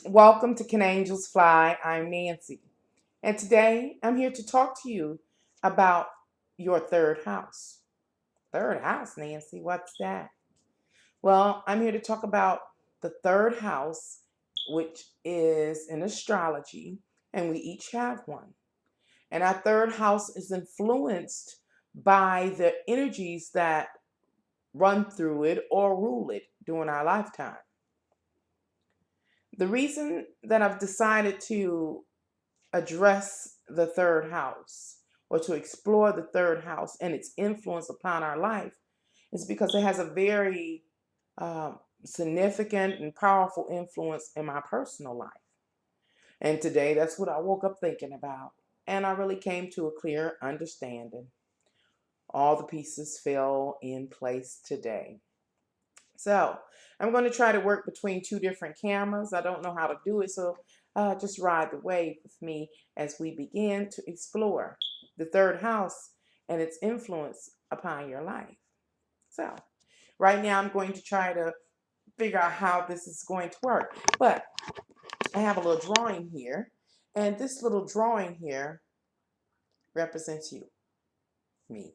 Welcome to Can Angels Fly? I'm Nancy, and today I'm here to talk to you about your third house. Third house, Nancy, what's that? Well, I'm here to talk about the third house, which is in astrology, and we each have one. And our third house is influenced by the energies that run through it or rule it during our lifetime. The reason that I've decided to address the third house or to explore the third house and its influence upon our life is because it has a very significant and powerful influence in my personal life. And today, that's what I woke up thinking about. And I really came to a clear understanding. All the pieces fell in place today. So I'm going to try to work between two different cameras. I don't know how to do it, so just ride the wave with me as we begin to explore the third house and its influence upon your life. So right now I'm going to try to figure out how this is going to work. But I have a little drawing here, and this little drawing here represents you, me,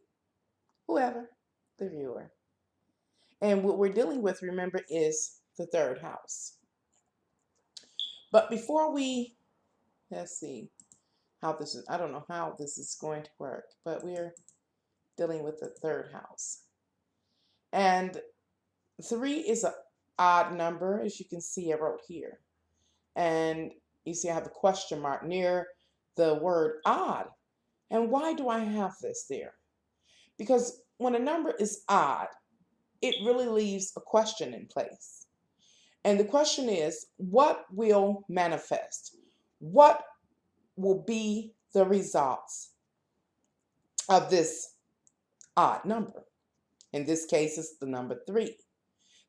whoever, the viewer. And what we're dealing with, remember, is the third house. But before we, let's see how this is, I don't know how this is going to work, but we're dealing with the third house. And 3 is an odd number, as you can see I wrote here. And you see I have a question mark near the word odd. And why do I have this there? Because when a number is odd, it really leaves a question in place. And the question is, what will manifest? What will be the results of this odd number? In this case, it's the number 3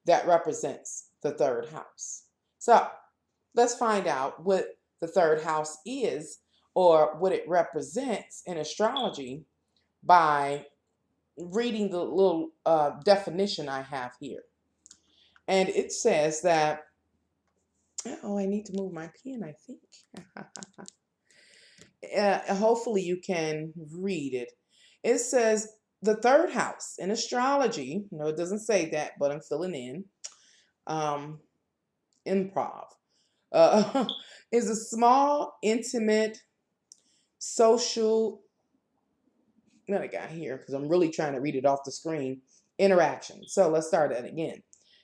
that represents the third house. So let's find out what the third house is or what it represents in astrology by reading the little definition I have here. And it says that, oh, I need to move my pen, I think. Hopefully you can read it. It says the third house in astrology, no, it doesn't say that, but I'm filling in, improv, is a small, intimate, social, what I got here, because I'm really trying to read it off the screen, interaction. So let's start that again.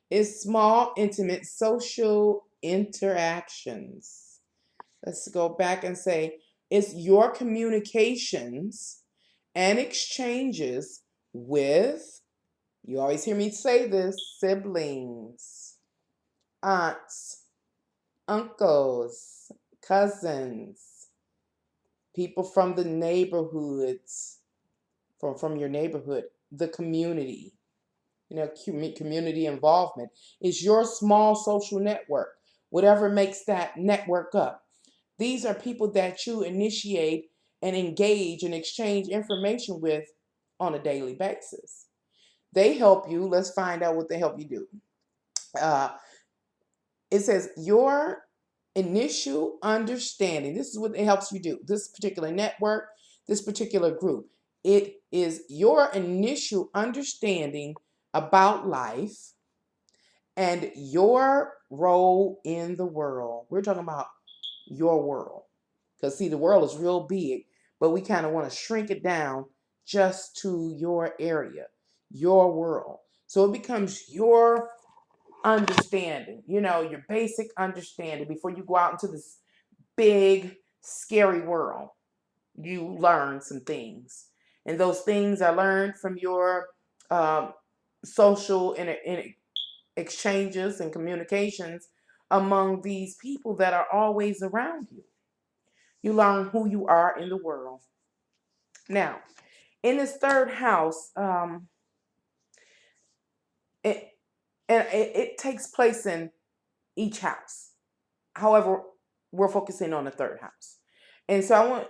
It's small, intimate, social interactions. Let's go back and say, it's your communications and exchanges with, you always hear me say this, siblings, aunts, uncles, cousins, people from the neighborhoods, from your neighborhood, the community, community involvement is your small social network, whatever makes that network up. These are people that you initiate and engage and exchange information with on a daily basis. They help you. Let's find out what they help you do. It says your initial understanding. This is what it helps you do. This particular network, this particular group. It is your initial understanding about life and your role in the world. We're talking about your world. Because, see, the world is real big, but we kind of want to shrink it down just to your area, your world. So it becomes your understanding, your basic understanding before you go out into this big, scary world. You learn some things. And those things are learned from your social exchanges and communications among these people that are always around you. You learn who you are in the world. Now, in this third house, it takes place in each house. However, we're focusing on the third house. And so I want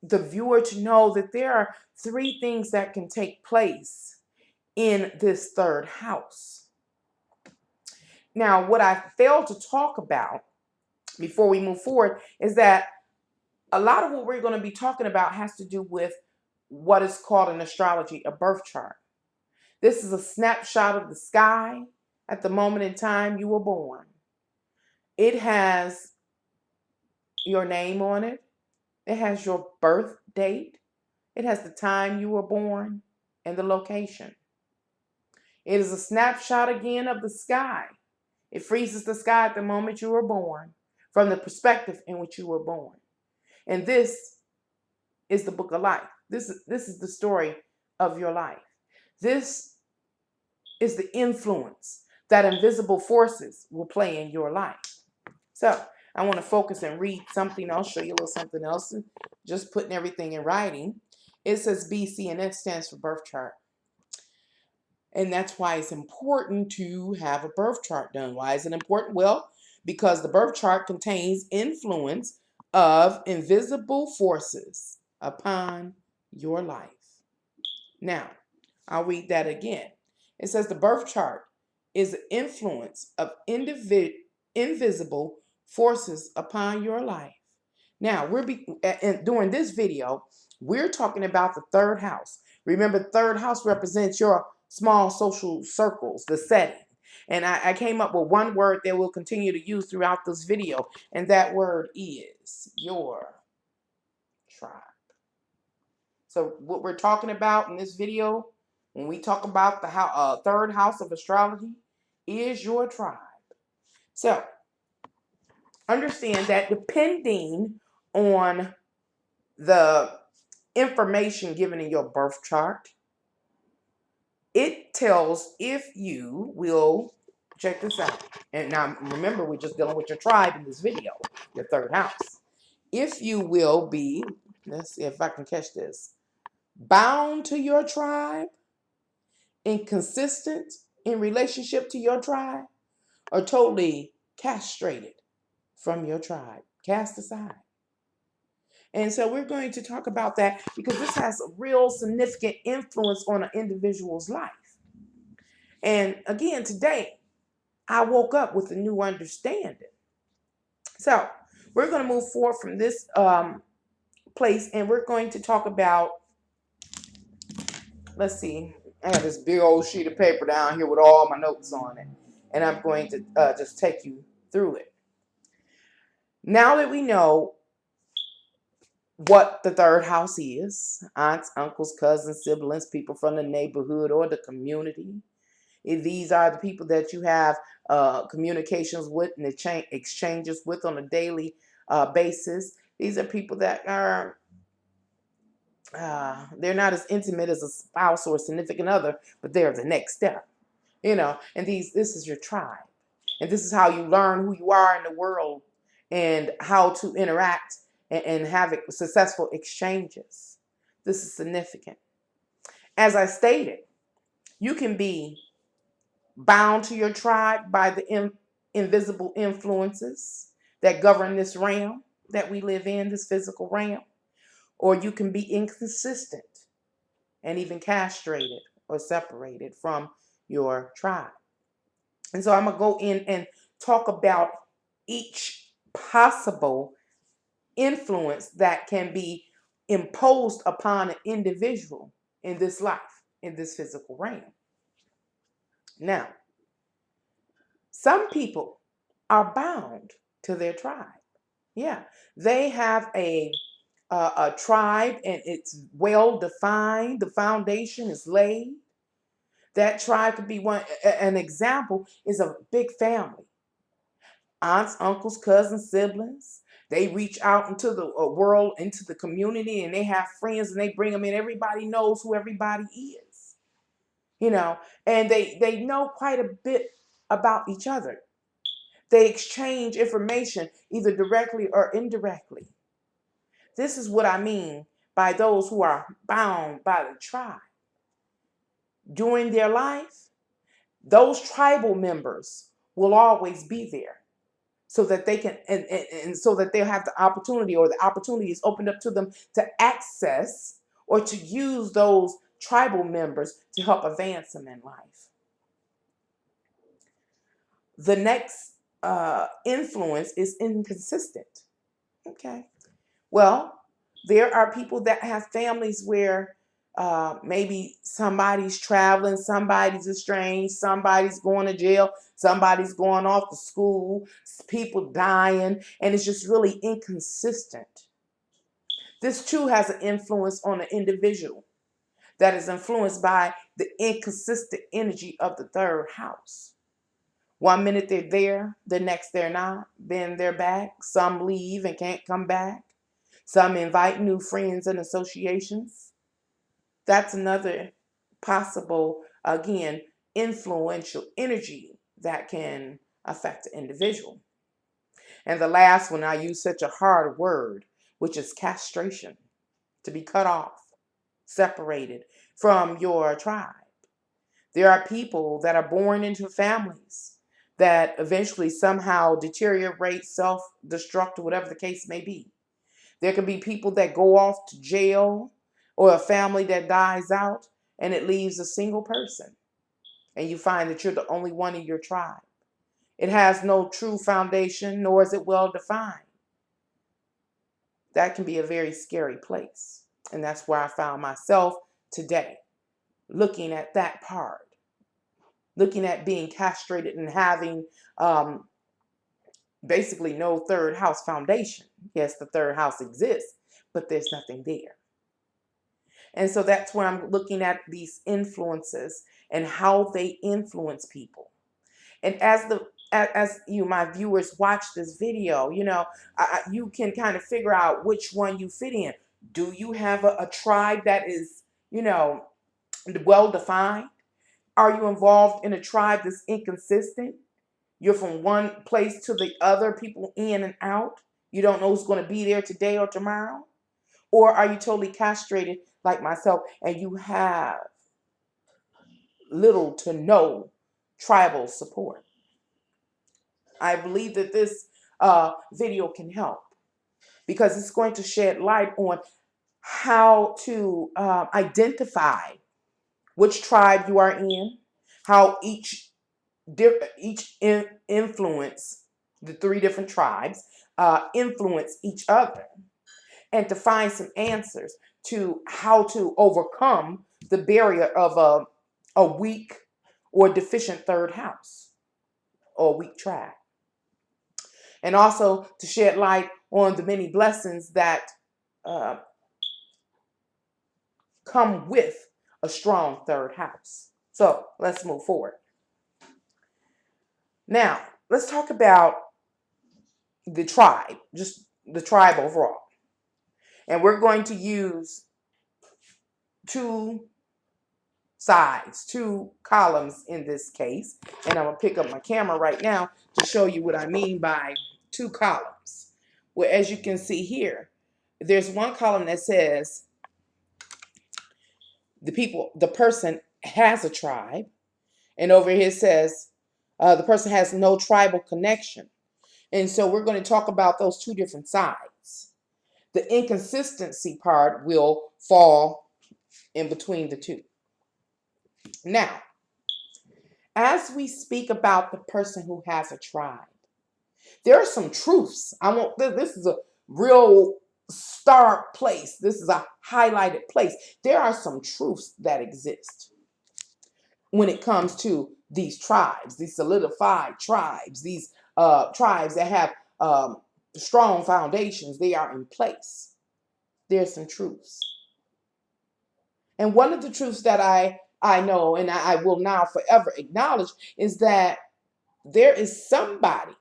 the viewer to know that there are 3 things that can take place in this third house. Now, what I failed to talk about before we move forward is that a lot of what we're going to be talking about has to do with what is called in astrology a birth chart. This is a snapshot of the sky at the moment in time you were born. It has your name on it. It has your birth date. It has the time you were born and the location. It is a snapshot again of the sky. It freezes the sky at the moment you were born from the perspective in which you were born. And this is the book of life. This is the story of your life. This is the influence that invisible forces will play in your life. So I want to focus and read something else, show you a little something else, and just putting everything in writing. It says BC, and that stands for birth chart. And that's why it's important to have a birth chart done. Why is it important? Well, because the birth chart contains influence of invisible forces upon your life. Now, I'll read that again. It says the birth chart is the influence of invisible forces upon your life. Now, during this video, we're talking about the third house. Remember, the third house represents your small social circles, the setting. And I came up with one word that we'll continue to use throughout this video, and that word is your tribe. So what we're talking about in this video, when we talk about the third house of astrology, is your tribe. So understand that depending on the information given in your birth chart, it tells if you will, check this out. And now remember, we're just dealing with your tribe in this video, your third house. If you will be, let's see if I can catch this, bound to your tribe, inconsistent in relationship to your tribe, or totally castrated from your tribe, cast aside. And so we're going to talk about that because this has a real significant influence on an individual's life. And again, today, I woke up with a new understanding. So we're going to move forward from this place, and we're going to talk about, let's see, I have this big old sheet of paper down here with all my notes on it, and I'm going to just take you through it. Now that we know what the third house is, aunts, uncles, cousins, siblings, people from the neighborhood or the community, these are the people that you have communications with and exchanges with on a daily basis. These are people that are, they're not as intimate as a spouse or a significant other, but they're the next step, and this is your tribe. And this is how you learn who you are in the world and how to interact and have successful exchanges. This is significant. As I stated, you can be bound to your tribe by the invisible influences that govern this realm that we live in, this physical realm, or you can be inconsistent and even castrated or separated from your tribe. And so I'm going to go in and talk about each possible influence that can be imposed upon an individual in this life, in this physical realm. Now, some people are bound to their tribe. Yeah, they have a tribe, and it's well defined. The foundation is laid. That tribe could be one. An example is a big family. Aunts, uncles, cousins, siblings. They reach out into the world, into the community, and they have friends, and they bring them in. Everybody knows who everybody is, and they know quite a bit about each other. They exchange information either directly or indirectly. This is what I mean by those who are bound by the tribe. During their life, those tribal members will always be there so that they can, and so that they'll have the opportunity, or the opportunity is opened up to them to access or to use those tribal members to help advance them in life. The next influence is inconsistent. Okay. Well, there are people that have families where maybe somebody's traveling, somebody's estranged, somebody's going to jail, somebody's going off to school, people dying, and it's just really inconsistent. This too has an influence on the individual that is influenced by the inconsistent energy of the third house. One minute they're there, the next they're not, then they're back. Some leave and can't come back. Some invite new friends and associations. That's another possible, again, influential energy that can affect the individual. And the last one, I use such a hard word, which is castration, to be cut off, separated from your tribe. There are people that are born into families that eventually somehow deteriorate, self-destruct, whatever the case may be. There can be people that go off to jail or a family that dies out and it leaves a single person. And you find that you're the only one in your tribe. It has no true foundation, nor is it well defined. That can be a very scary place. And that's where I found myself today, looking at that part, looking at being castrated and having basically no third house foundation. Yes, the third house exists, but there's nothing there. And so that's where I'm looking at these influences and how they influence people. And as you, my viewers, watch this video, you can kind of figure out which one you fit in. Do you have a tribe that is, well defined? Are you involved in a tribe that's inconsistent? You're from one place to the other, people in and out. You don't know who's going to be there today or tomorrow. Or are you totally castrated like myself and you have little to no tribal support? I believe that this video can help because it's going to shed light on how to identify which tribe you are in, how each influence, the three different tribes, influence each other, and to find some answers to how to overcome the barrier of a weak or deficient third house or weak tribe. And also to shed light on the many blessings that come with a strong third house. So let's move forward. Now, let's talk about the tribe, just the tribe overall. And we're going to use two sides, two columns in this case. And I'm going to pick up my camera right now to show you what I mean by two columns. Well, as you can see here, there's one column that says the person has a tribe. And over here says the person has no tribal connection. And so we're going to talk about those two different sides. The inconsistency part will fall in between the two. Now, as we speak about the person who has a tribe, there are some truths. This is a real stark place. This is a highlighted place. There are some truths that exist when it comes to these tribes, these solidified tribes, these tribes that have strong foundations. They are in place. There's some truths. And one of the truths that I know and I will now forever acknowledge is that there is somebody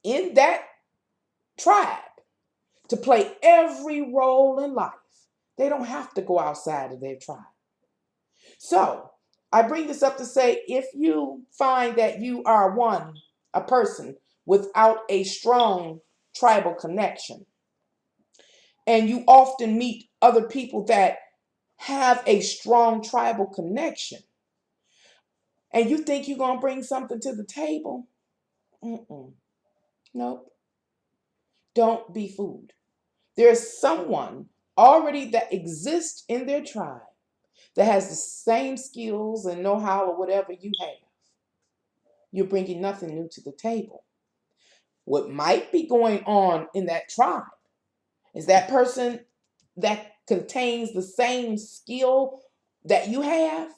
in that tribe to play every role in life. They don't have to go outside of their tribe. So I bring this up to say, if you find that you are a person without a strong tribal connection, and you often meet other people that have a strong tribal connection, and you think you're going to bring something to the table, nope. Don't be fooled. There's someone already that exists in their tribe that has the same skills and know-how or whatever you have. You're bringing nothing new to the table. What might be going on in that tribe is that person that contains the same skill that you have,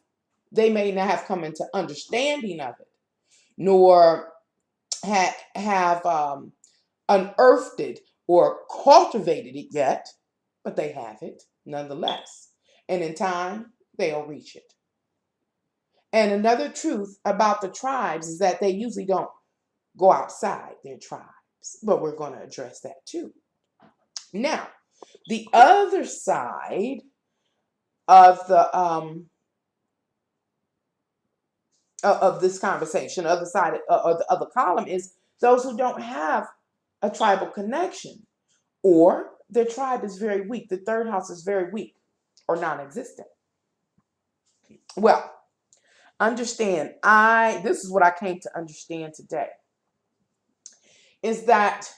they may not have come into understanding of it, nor have unearthed it or cultivated it yet, but they have it nonetheless. And in time, they'll reach it. And another truth about the tribes is that they usually don't go outside their tribes, but we're going to address that too. Now, the other side of the of this conversation, other side of the other column, is those who don't have a tribal connection, or their tribe is very weak. The third house is very weak or non-existent. Well, understand, this is what I came to understand today, is that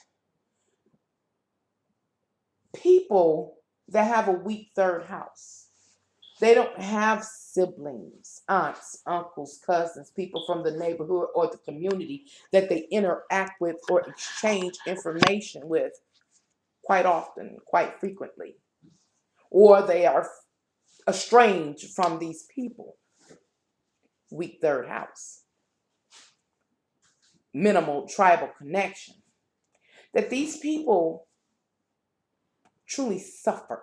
people that have a weak third house, they don't have siblings, aunts, uncles, cousins, people from the neighborhood or the community that they interact with or exchange information with quite often, quite frequently. Or they are estranged from these people. Weak third house. Minimal tribal connection. That these people truly suffer.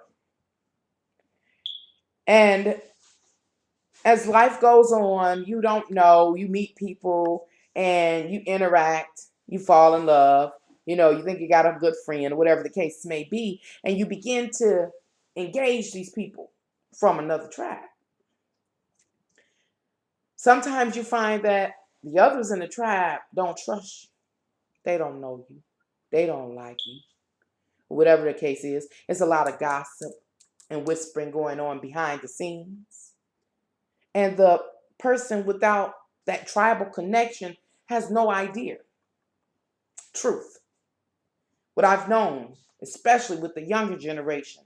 And as life goes on, you don't know, you meet people and you interact, you fall in love, you think you got a good friend or whatever the case may be, and you begin to engage these people from another tribe. Sometimes you find that the others in the tribe don't trust you. They don't know you. They don't like you. Whatever the case is, it's a lot of gossip and whispering going on behind the scenes. And the person without that tribal connection has no idea. Truth. What I've known, especially with the younger generation,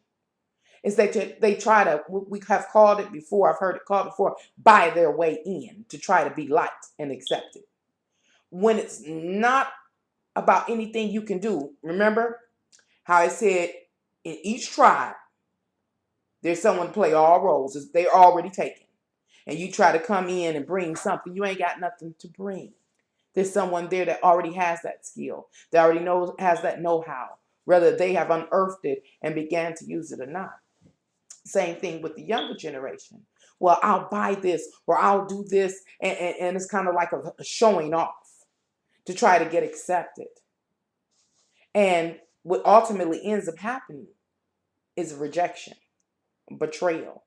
is that they try to, we have called it before, I've heard it called before, buy their way in to try to be liked and accepted. When it's not about anything you can do. Remember how I said in each tribe, there's someone to play all roles. They're already taken. And you try to come in and bring something, you ain't got nothing to bring. There's someone there that already has that skill, that already has that know-how, whether they have unearthed it and began to use it or not. Same thing with the younger generation. Well, I'll buy this or I'll do this, and it's kind of like a showing off to try to get accepted. And what ultimately ends up happening is rejection, betrayal,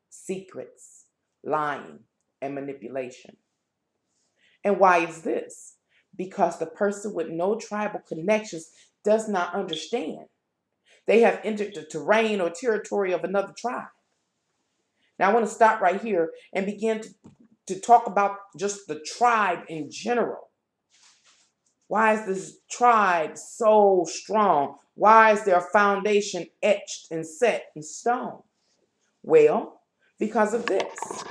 secrets, lying, and manipulation. And why is this? Because the person with no tribal connections does not understand. They have entered the terrain or territory of another tribe. Now I want to stop right here and begin to talk about just the tribe in general. Why is this tribe so strong? Why is their foundation etched and set in stone? Well, because of this.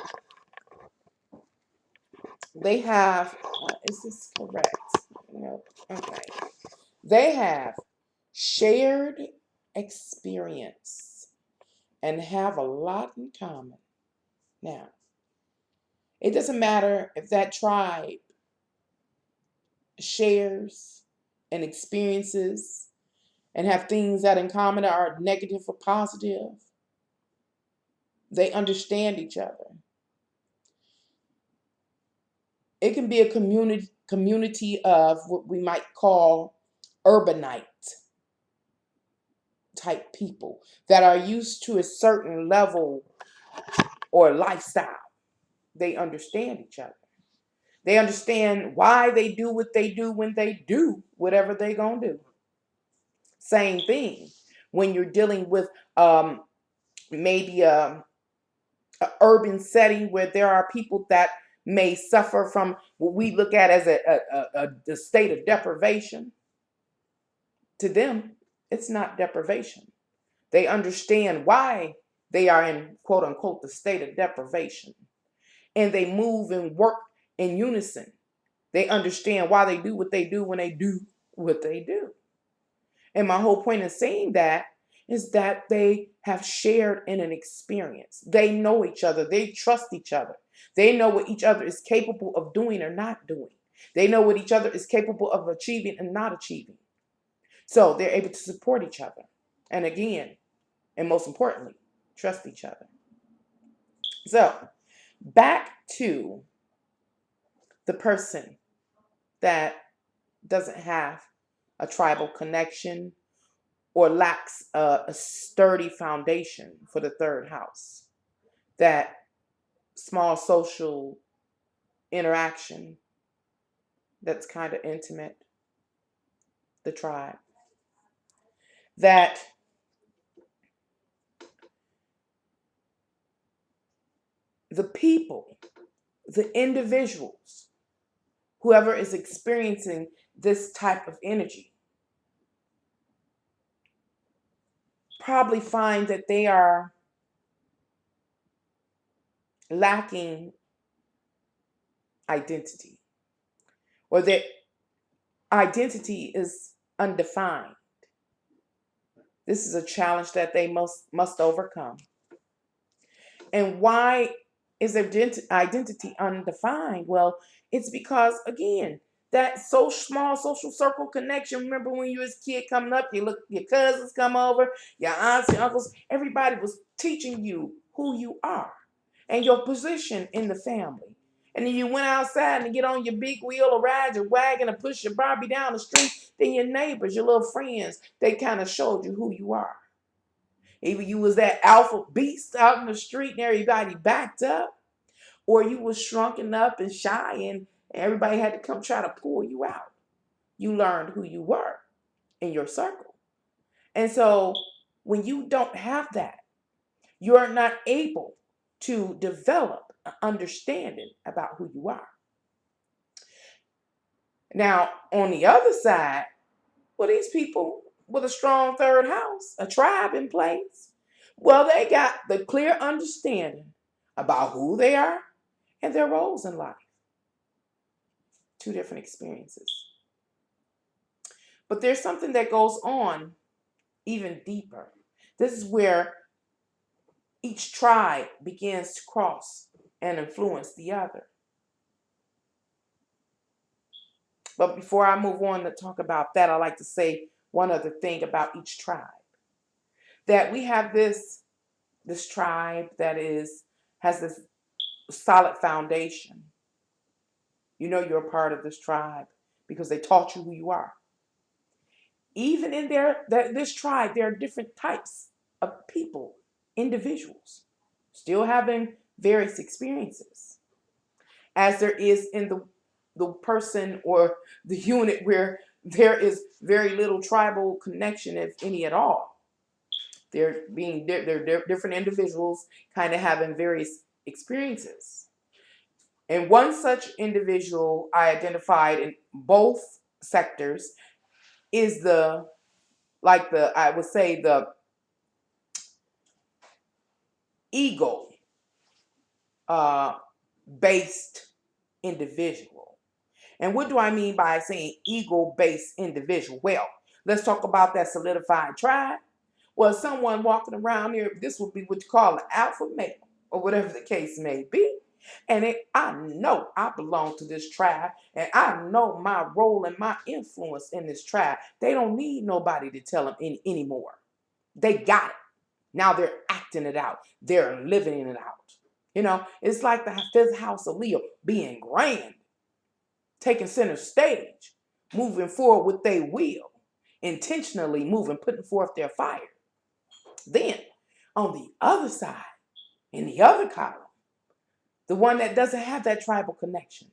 They have, is this correct? No, okay. They have shared experience and have a lot in common. Now, it doesn't matter if that tribe shares and experiences and have things that in common are negative or positive. They understand each other. It can be a community of what we might call urbanite type people that are used to a certain level or lifestyle. They understand each other. They understand why they do what they do when they do whatever they're going to do. Same thing when you're dealing with maybe a urban setting where there are people that may suffer from what we look at as a state of deprivation. To them, it's not deprivation. They understand why they are in, quote unquote, the state of deprivation. And they move and work in unison. They understand why they do what they do when they do. what they do. And my whole point in saying that is that they have shared in an experience. They know each other. They trust each other. They know what each other is capable of doing or not doing. They know what each other is capable of achieving and not achieving. So they're able to support each other. And again, and most importantly, trust each other. So back to the person that doesn't have a tribal connection or lacks a sturdy foundation for the third house. That small social interaction that's kind of intimate, the tribe. That the people, the individuals, whoever is experiencing this type of energy, probably find that they are lacking identity, or that identity is undefined. This is a challenge that they must overcome. And why is their identity undefined? Well, it's because, again, that so small social circle connection. Remember when you was a kid coming up, you look, your cousins come over, your aunts, your uncles, everybody was teaching you who you are and your position in the family. And then you went outside and get on your big wheel or ride your wagon and push your Barbie down the street. Then your neighbors, your little friends, they kind of showed you who you are. Either you was that alpha beast out in the street and everybody backed up, or you was shrunken up and shy and everybody had to come try to pull you out. You learned who you were in your circle. And so when you don't have that, you're not able to develop an understanding about who you are. Now, on the other side, well, these people with a strong third house, a tribe in place, well, they got the clear understanding about who they are and their roles in life. Two different experiences. But there's something that goes on even deeper. This is where each tribe begins to cross and influence the other. But before I move on to talk about that, I'd like to say one other thing about each tribe. That we have this tribe that has this solid foundation. You know you're a part of this tribe because they taught you who you are. Even in this tribe, there are different types of people, individuals, still having various experiences, as there is in the person or the unit where there is very little tribal connection, if any at all. They're different individuals kind of having various experiences. And one such individual I identified in both sectors is I would say the ego based individual. And what do I mean by saying ego based individual? Well, let's talk about that solidified tribe. Well, someone walking around here, this would be what you call an alpha male, or whatever the case may be. And I know I belong to this tribe, and I know my role and my influence in this tribe. They don't need nobody to tell them anymore. They got it. Now they're acting it out. They're living it out. You know, it's like the fifth house of Leo being grand, taking center stage, moving forward with their will, intentionally moving, putting forth their fire. Then, on the other side, in the other column, the one that doesn't have that tribal connection,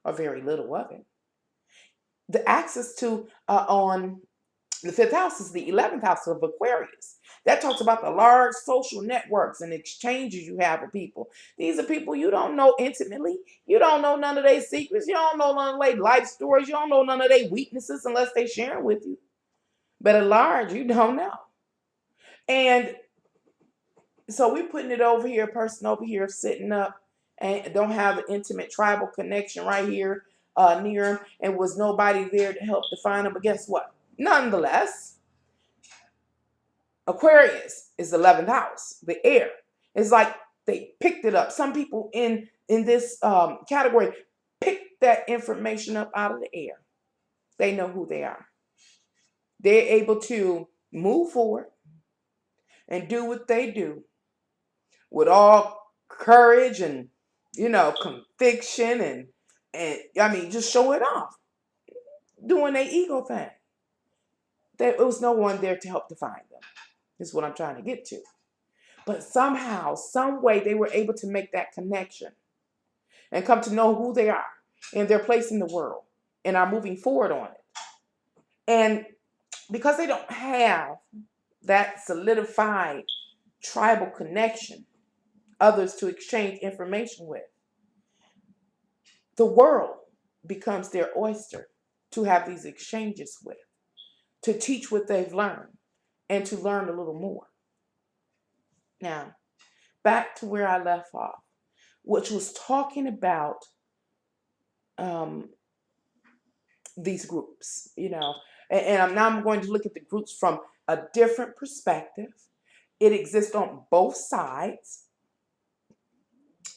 or very little of it, the access to on the fifth house is the 11th house of Aquarius. That talks about the large social networks and exchanges you have with people. These are people you don't know intimately. You don't know none of their secrets. You don't know none of their life stories. You don't know none of their weaknesses unless they share them with you. But at large, you don't know. And so we're putting it over here, a person over here sitting up and don't have an intimate tribal connection right here near him, and was nobody there to help define him. But guess what? Nonetheless, Aquarius is the 11th house, the air. It's like they picked it up. Some people in this category picked that information up out of the air. They know who they are. They're able to move forward and do what they do with all courage and, conviction and I mean, just show it off, doing their ego thing. There was no one there to help define them. Is what I'm trying to get to. But somehow, some way, they were able to make that connection and come to know who they are and their place in the world and are moving forward on it. And because they don't have that solidified tribal connection, others to exchange information with, the world becomes their oyster to have these exchanges with, to teach what they've learned and to learn a little more. Now, back to where I left off, which was talking about these groups, and now I'm going to look at the groups from a different perspective. It exists on both sides.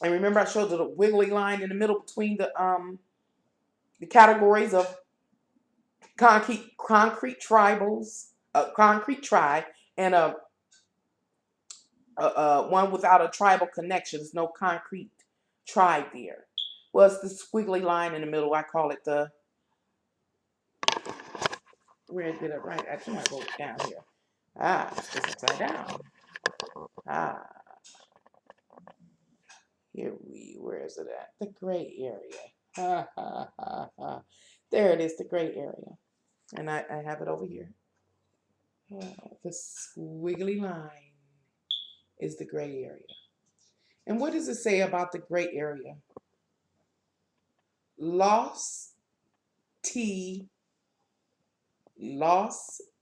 And remember, I showed you the wiggly line in the middle between the categories of concrete tribals, concrete tribe, and a one without a tribal connection. There's no concrete tribe there. Well, it's the squiggly line in the middle. I call it the, where did it write? I think I wrote it down here. It's upside down. Where is it at? The gray area. There it is, the gray area. And I have it over here. The squiggly line is the gray area. And what does it say about the gray area? Loss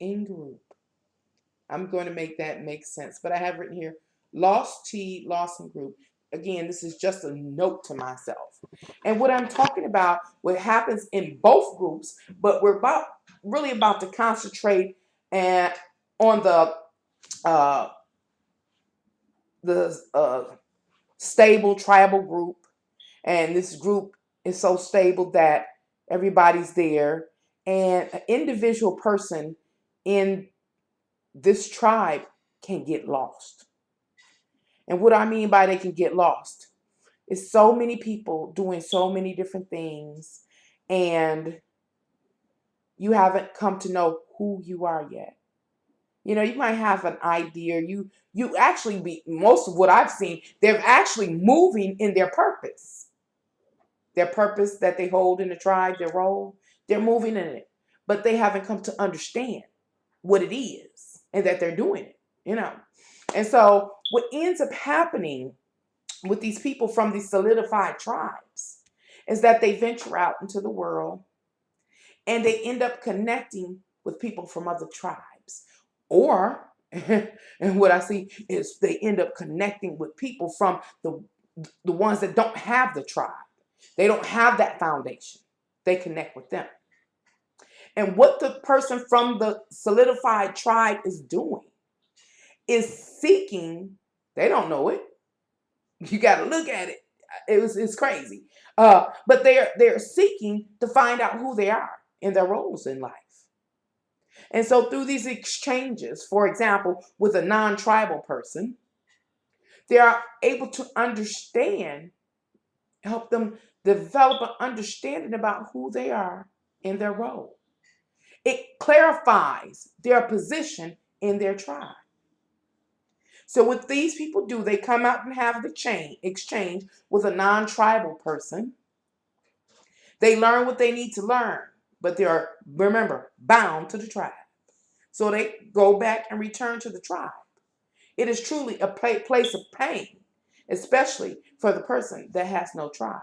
in group. I'm going to make that make sense, but I have written here, loss in group. Again, this is just a note to myself. And what I'm talking about, what happens in both groups, but we're really about to concentrate on the stable tribal group. And this group is so stable that everybody's there. And an individual person in this tribe can get lost. And what I mean by they can get lost is so many people doing so many different things, and you haven't come to know who you are yet. You might have an idea. You actually most of what I've seen, they're actually moving in their purpose. Their purpose that they hold in the tribe, their role, they're moving in it. But they haven't come to understand what it is and that they're doing it, And so what ends up happening with these people from these solidified tribes is that they venture out into the world and they end up connecting with people from other tribes. Or, and what I see is they end up connecting with people from the ones that don't have the tribe. They don't have that foundation. They connect with them. And what the person from the solidified tribe is doing is seeking, they don't know it. You got to look at it. It's crazy. But they're seeking to find out who they are in their roles in life. And so through these exchanges, for example, with a non-tribal person, they are able to help them develop an understanding about who they are in their role. It clarifies their position in their tribe. So what these people do, they come out and have the exchange with a non-tribal person. They learn what they need to learn, but they are, remember, bound to the tribe. So they go back and return to the tribe. It is truly a place of pain, especially for the person that has no tribe.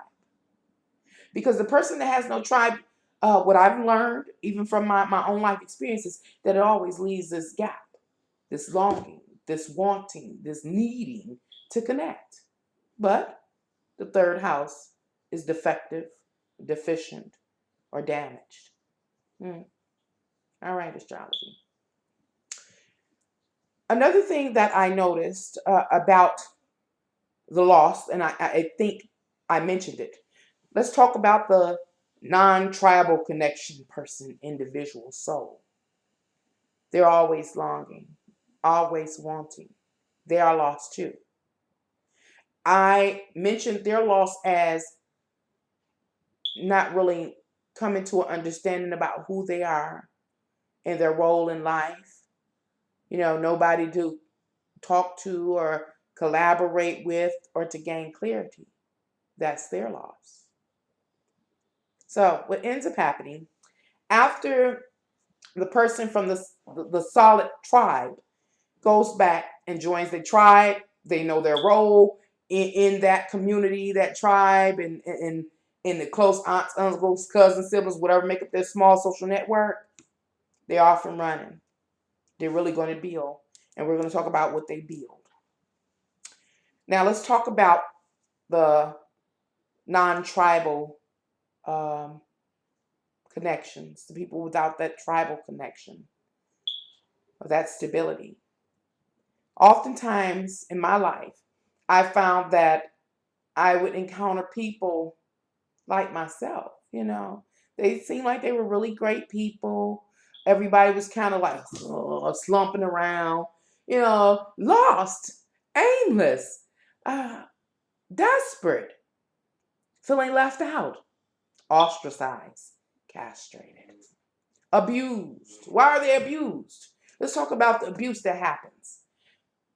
Because the person that has no tribe, what I've learned, even from my own life experiences, that it always leaves this gap, this longing, this wanting, this needing to connect. But the third house is defective, deficient, or damaged. All right, astrology. Another thing that I noticed about the loss, and I think I mentioned it. Let's talk about the non-tribal connection person, individual soul. They're always longing, always wanting. They are lost too. I mentioned their loss as not really coming to an understanding about who they are and their role in life. Nobody to talk to or collaborate with or to gain clarity. That's their loss. So what ends up happening after the person from the solid tribe goes back and joins the tribe, they know their role in that community, that tribe, and in the close aunts, uncles, cousins, siblings, whatever make up their small social network, they're off and running. They're really going to build, and we're going to talk about what they build. Now let's talk about the non-tribal connections, the people without that tribal connection or that stability. Oftentimes in my life, I found that I would encounter people like myself, They seemed like they were really great people. Everybody was kind of like slumping around, lost, aimless, desperate, feeling left out, ostracized, castrated, abused. Why are they abused? Let's talk about the abuse that happens.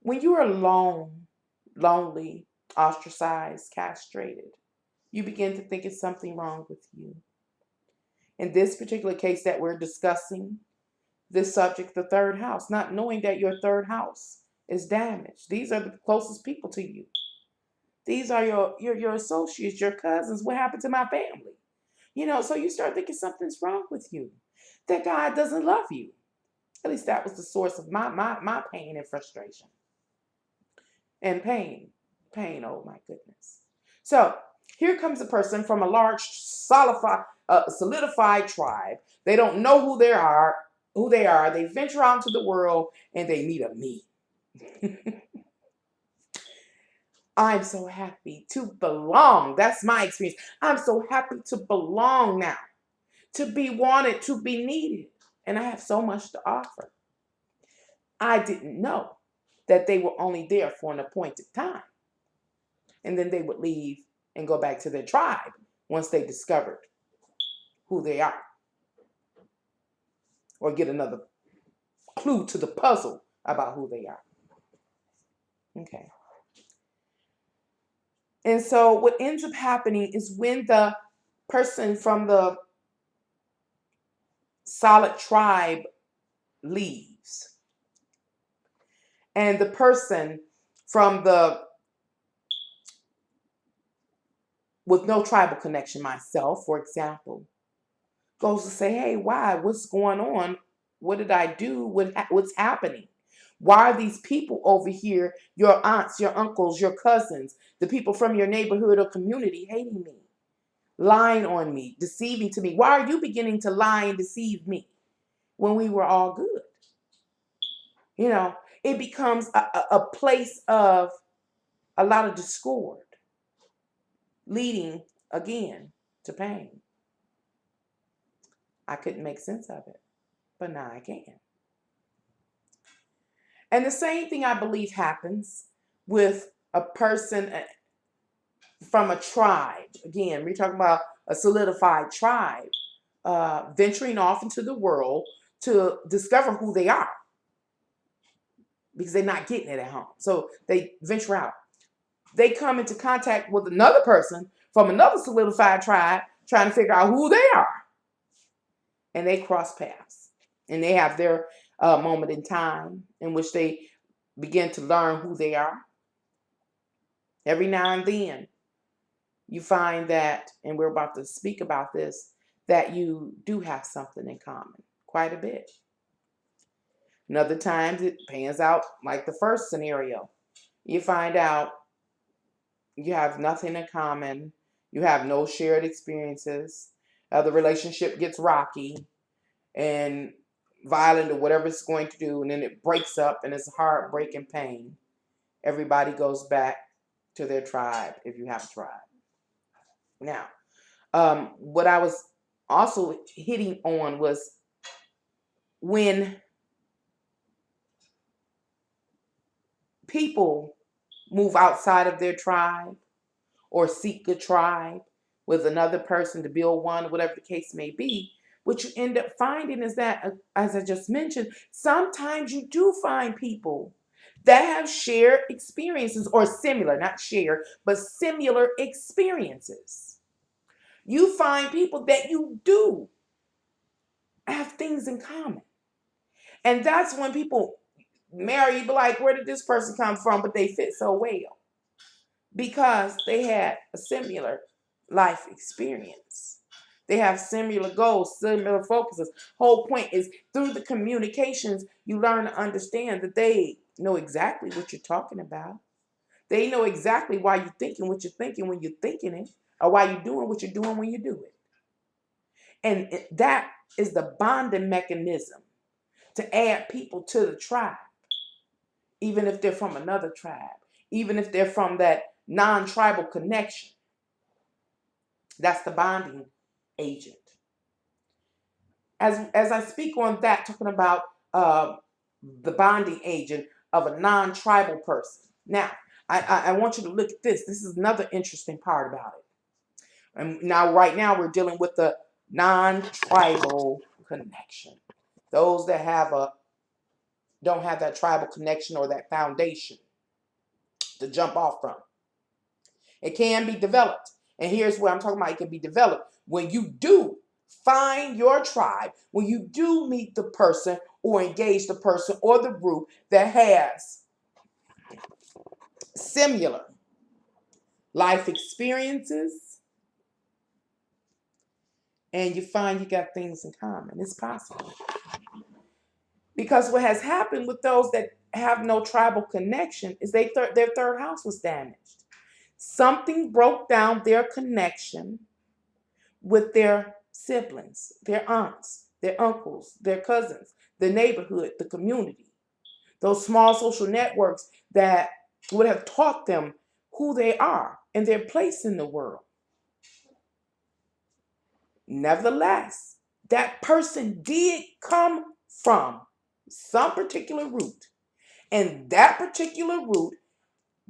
When you are alone, lonely, ostracized, castrated, you begin to think it's something wrong with you. In this particular case that we're discussing, this subject, the third house, not knowing that your third house is damaged. These are the closest people to you. These are your associates, your cousins. What happened to my family? So you start thinking something's wrong with you, that God doesn't love you. At least that was the source of my pain and frustration. And pain, oh my goodness. So here comes a person from a large, solidified tribe. They don't know who they are. They venture out into the world and they meet a me. I'm so happy to belong. That's my experience. I'm so happy to belong now, to be wanted, to be needed. And I have so much to offer. I didn't know that they were only there for an appointed time. And then they would leave and go back to their tribe once they discovered who they are, or get another clue to the puzzle about who they are. Okay. And so what ends up happening is when the person from the solid tribe leaves, and the person from the with no tribal connection, myself, for example, goes to say, hey, why? What's going on? What did I do? What's happening? Why are these people over here, your aunts, your uncles, your cousins, the people from your neighborhood or community hating me, lying on me, deceiving to me? Why are you beginning to lie and deceive me when we were all good? It becomes a place of a lot of discord, leading again to pain. I couldn't make sense of it, but now I can. And the same thing I believe happens with a person from a tribe. Again, we're talking about a solidified tribe venturing off into the world to discover who they are, because they're not getting it at home. So they venture out. They come into contact with another person from another solidified tribe trying to figure out who they are. And they cross paths. And they have their moment in time in which they begin to learn who they are. Every now and then, you find that, and we're about to speak about this, that you do have something in common, quite a bit. And other times it pans out like the first scenario. You find out you have nothing in common. You have no shared experiences. The relationship gets rocky and violent or whatever it's going to do, and then it breaks up and it's heartbreak and pain. Everybody goes back to their tribe if you have a tribe. Now, what I was also hitting on was when people move outside of their tribe or seek a tribe with another person to build one, whatever the case may be, what you end up finding is that, as I just mentioned, sometimes you do find people that have shared experiences or similar, not shared, but similar experiences. You find people that you do have things in common. And that's when people marry, you be like, where did this person come from? But they fit so well because they had a similar life experience. They have similar goals, similar focuses. Whole point is through the communications, you learn to understand that they know exactly what you're talking about. They know exactly why you're thinking what you're thinking when you're thinking it, or why you're doing what you're doing when you do it. And that is the bonding mechanism to add people to the tribe, even if they're from another tribe, even if they're from that non-tribal connection. That's the bonding agent. As I speak on that, talking about the bonding agent of a non-tribal person. Now, I want you to look at this. This is another interesting part about it. And now, right now, we're dealing with the non-tribal connection. Those that don't have that tribal connection or that foundation to jump off from. It can be developed. And here's where I'm talking about it can be developed. When you do find your tribe, when you do meet the person or engage the person or the group that has similar life experiences, and you find you got things in common, it's possible. Because what has happened with those that have no tribal connection is their third house was damaged. Something broke down their connection with their siblings, their aunts, their uncles, their cousins, the neighborhood, the community. Those small social networks that would have taught them who they are and their place in the world. Nevertheless, that person did come from some particular root, and that particular root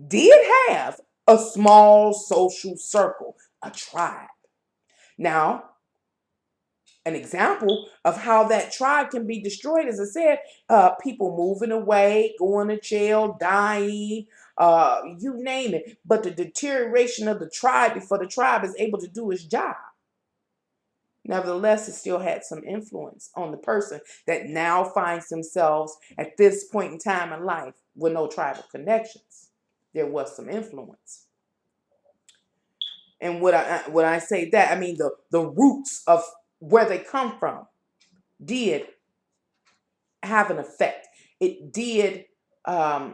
did have a small social circle, a tribe. Now, an example of how that tribe can be destroyed, as I said, people moving away, going to jail, dying, you name it. But the deterioration of the tribe before the tribe is able to do its job. Nevertheless, it still had some influence on the person that now finds themselves at this point in time in life with no tribal connections. There was some influence. And when I say that, I mean the roots of where they come from did have an effect. It did add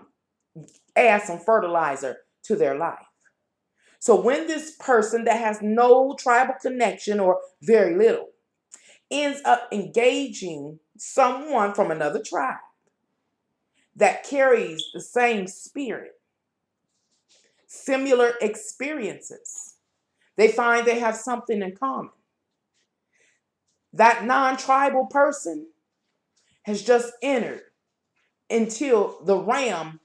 some fertilizer to their life. So when this person that has no tribal connection or very little ends up engaging someone from another tribe that carries the same spirit, similar experiences, they find they have something in common. That non-tribal person has just entered into the realm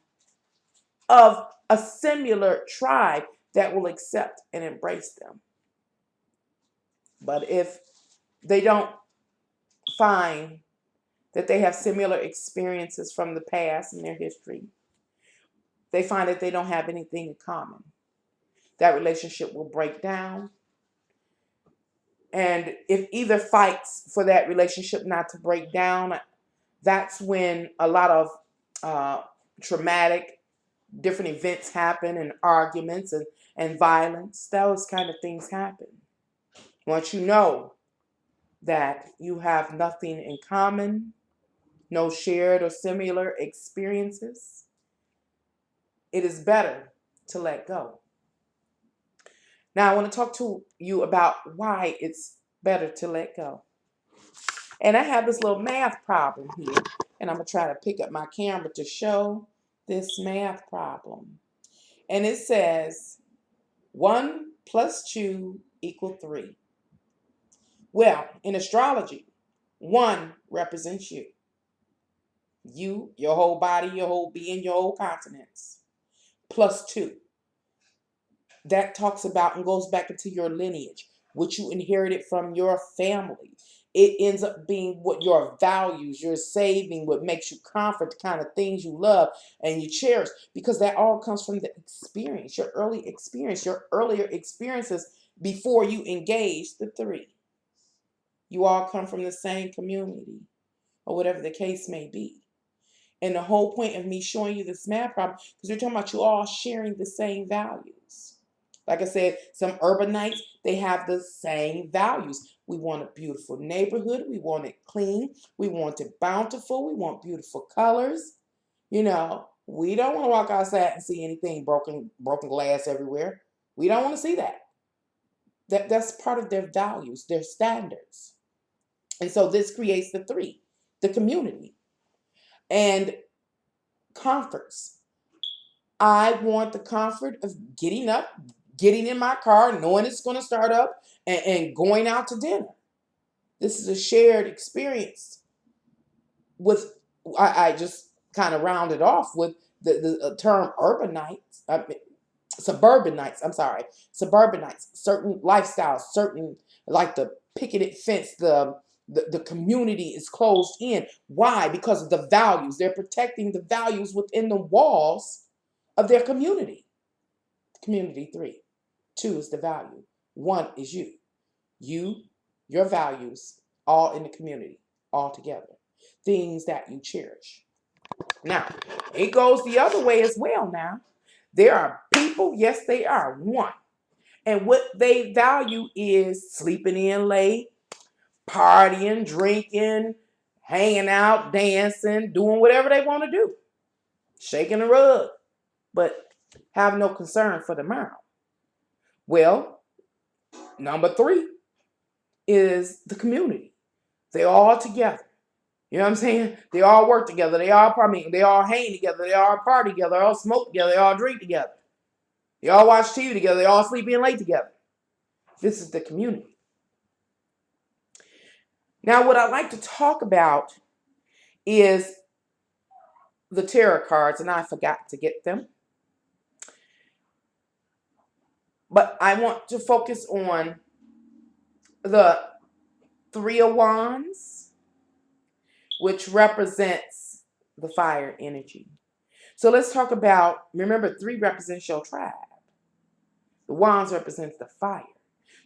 of a similar tribe that will accept and embrace them. But if they don't find that they have similar experiences from the past in their history, they find that they don't have anything in common. That relationship will break down. And if either fights for that relationship not to break down, that's when a lot of traumatic different events happen and arguments and violence. Those kind of things happen. Once you know that you have nothing in common, no shared or similar experiences, it is better to let go. Now, I want to talk to you about why it's better to let go. And I have this little math problem here, and I'm going to try to pick up my camera to show this math problem. And it says 1 plus 2 equals 3. Well, in astrology, 1 represents you. You, your whole body, your whole being, your whole continents. Plus 2. That talks about and goes back into your lineage, what you inherited from your family. It ends up being what your values, your saving, what makes you comfort, the kind of things you love and you cherish, because that all comes from the experience, your early experience, your earlier experiences before you engage the 3. You all come from the same community or whatever the case may be. And the whole point of me showing you this math problem, because we're talking about you all sharing the same values. Like I said, some urbanites, they have the same values. We want a beautiful neighborhood. We want it clean. We want it bountiful. We want beautiful colors. You know, we don't want to walk outside and see anything broken glass everywhere. We don't want to see that. That's part of their values, their standards. And so this creates the 3, the community. And comforts. I want the comfort of getting up, getting in my car, knowing it's going to start up, and going out to dinner. This is a shared experience with, I just kind of rounded off with the term suburbanites, certain lifestyles, certain, like the picketed fence, the community is closed in. Why? Because of the values. They're protecting the values within the walls of their community. Community 3. 2 is the value. 1 is you. You, your values, all in the community, all together. Things that you cherish. Now, it goes the other way as well now. There are people, yes, they are 1. And what they value is sleeping in late, partying, drinking, hanging out, dancing, doing whatever they want to do, shaking the rug, but have no concern for tomorrow. Well, number 3 is the community. They're all together. You know what I'm saying? They all work together. They all hang together. They all party together. They all smoke together. They all drink together. They all watch TV together. They all sleep in late together. This is the community. Now, what I'd like to talk about is the tarot cards, and I forgot to get them. But I want to focus on the 3 of Wands, which represents the fire energy. So let's talk about, remember, 3 represents your tribe. The Wands represents the fire.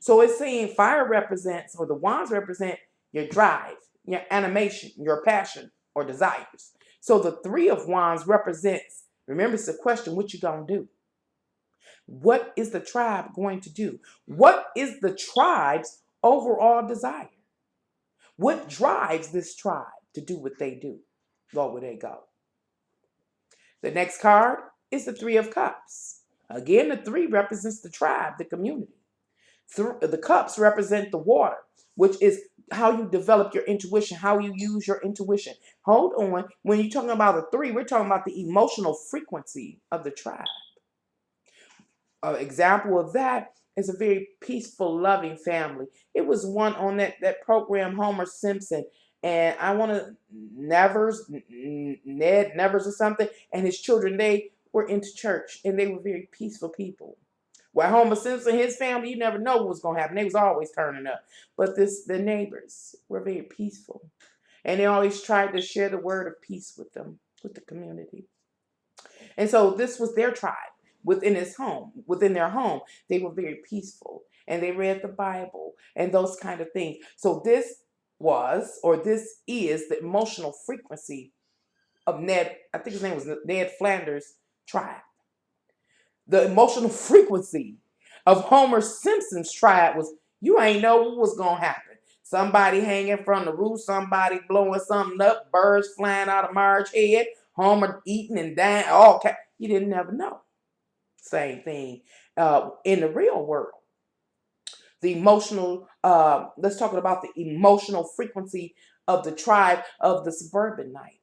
So it's saying fire represents, or the Wands represent your drive, your animation, your passion, or desires. So the 3 of Wands represents, remember, it's a question, what you gonna do? What is the tribe going to do? What is the tribe's overall desire? What drives this tribe to do what they do? Go where they go. The next card is the 3 of Cups. Again, the 3 represents the tribe, the community. The cups represent the water, which is how you develop your intuition, how you use your intuition. Hold on. When you're talking about the 3, we're talking about the emotional frequency of the tribe. An example of that is a very peaceful, loving family. It was one on that program, Homer Simpson, and I want to Ned Nevers or something, and his children, they were into church, and they were very peaceful people. While Homer Simpson, his family, you never know what was going to happen. They was always turning up. But the neighbors were very peaceful, and they always tried to share the word of peace with them, with the community. And so this was their tribe. Within their home, they were very peaceful, and they read the Bible and those kind of things. So this is the emotional frequency of Ned, I think his name was Ned Flanders' tribe. The emotional frequency of Homer Simpson's tribe was, you ain't know what was going to happen. Somebody hanging from the roof, somebody blowing something up, birds flying out of Marge's head, Homer eating and dying, all kind. You didn't never know. Same thing in the real world. The emotional let's talk about the emotional frequency of the tribe of the suburbanite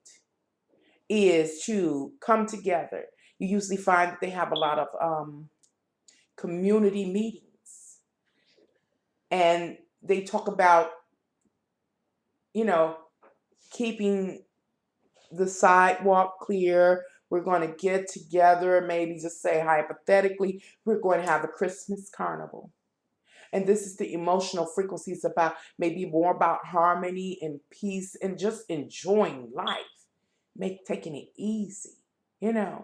is to come together. You usually find that they have a lot of community meetings, and they talk about, keeping the sidewalk clear. We're going to get together, maybe just say hypothetically, we're going to have a Christmas carnival. And this is the emotional frequencies about maybe more about harmony and peace and just enjoying life, taking it easy. Either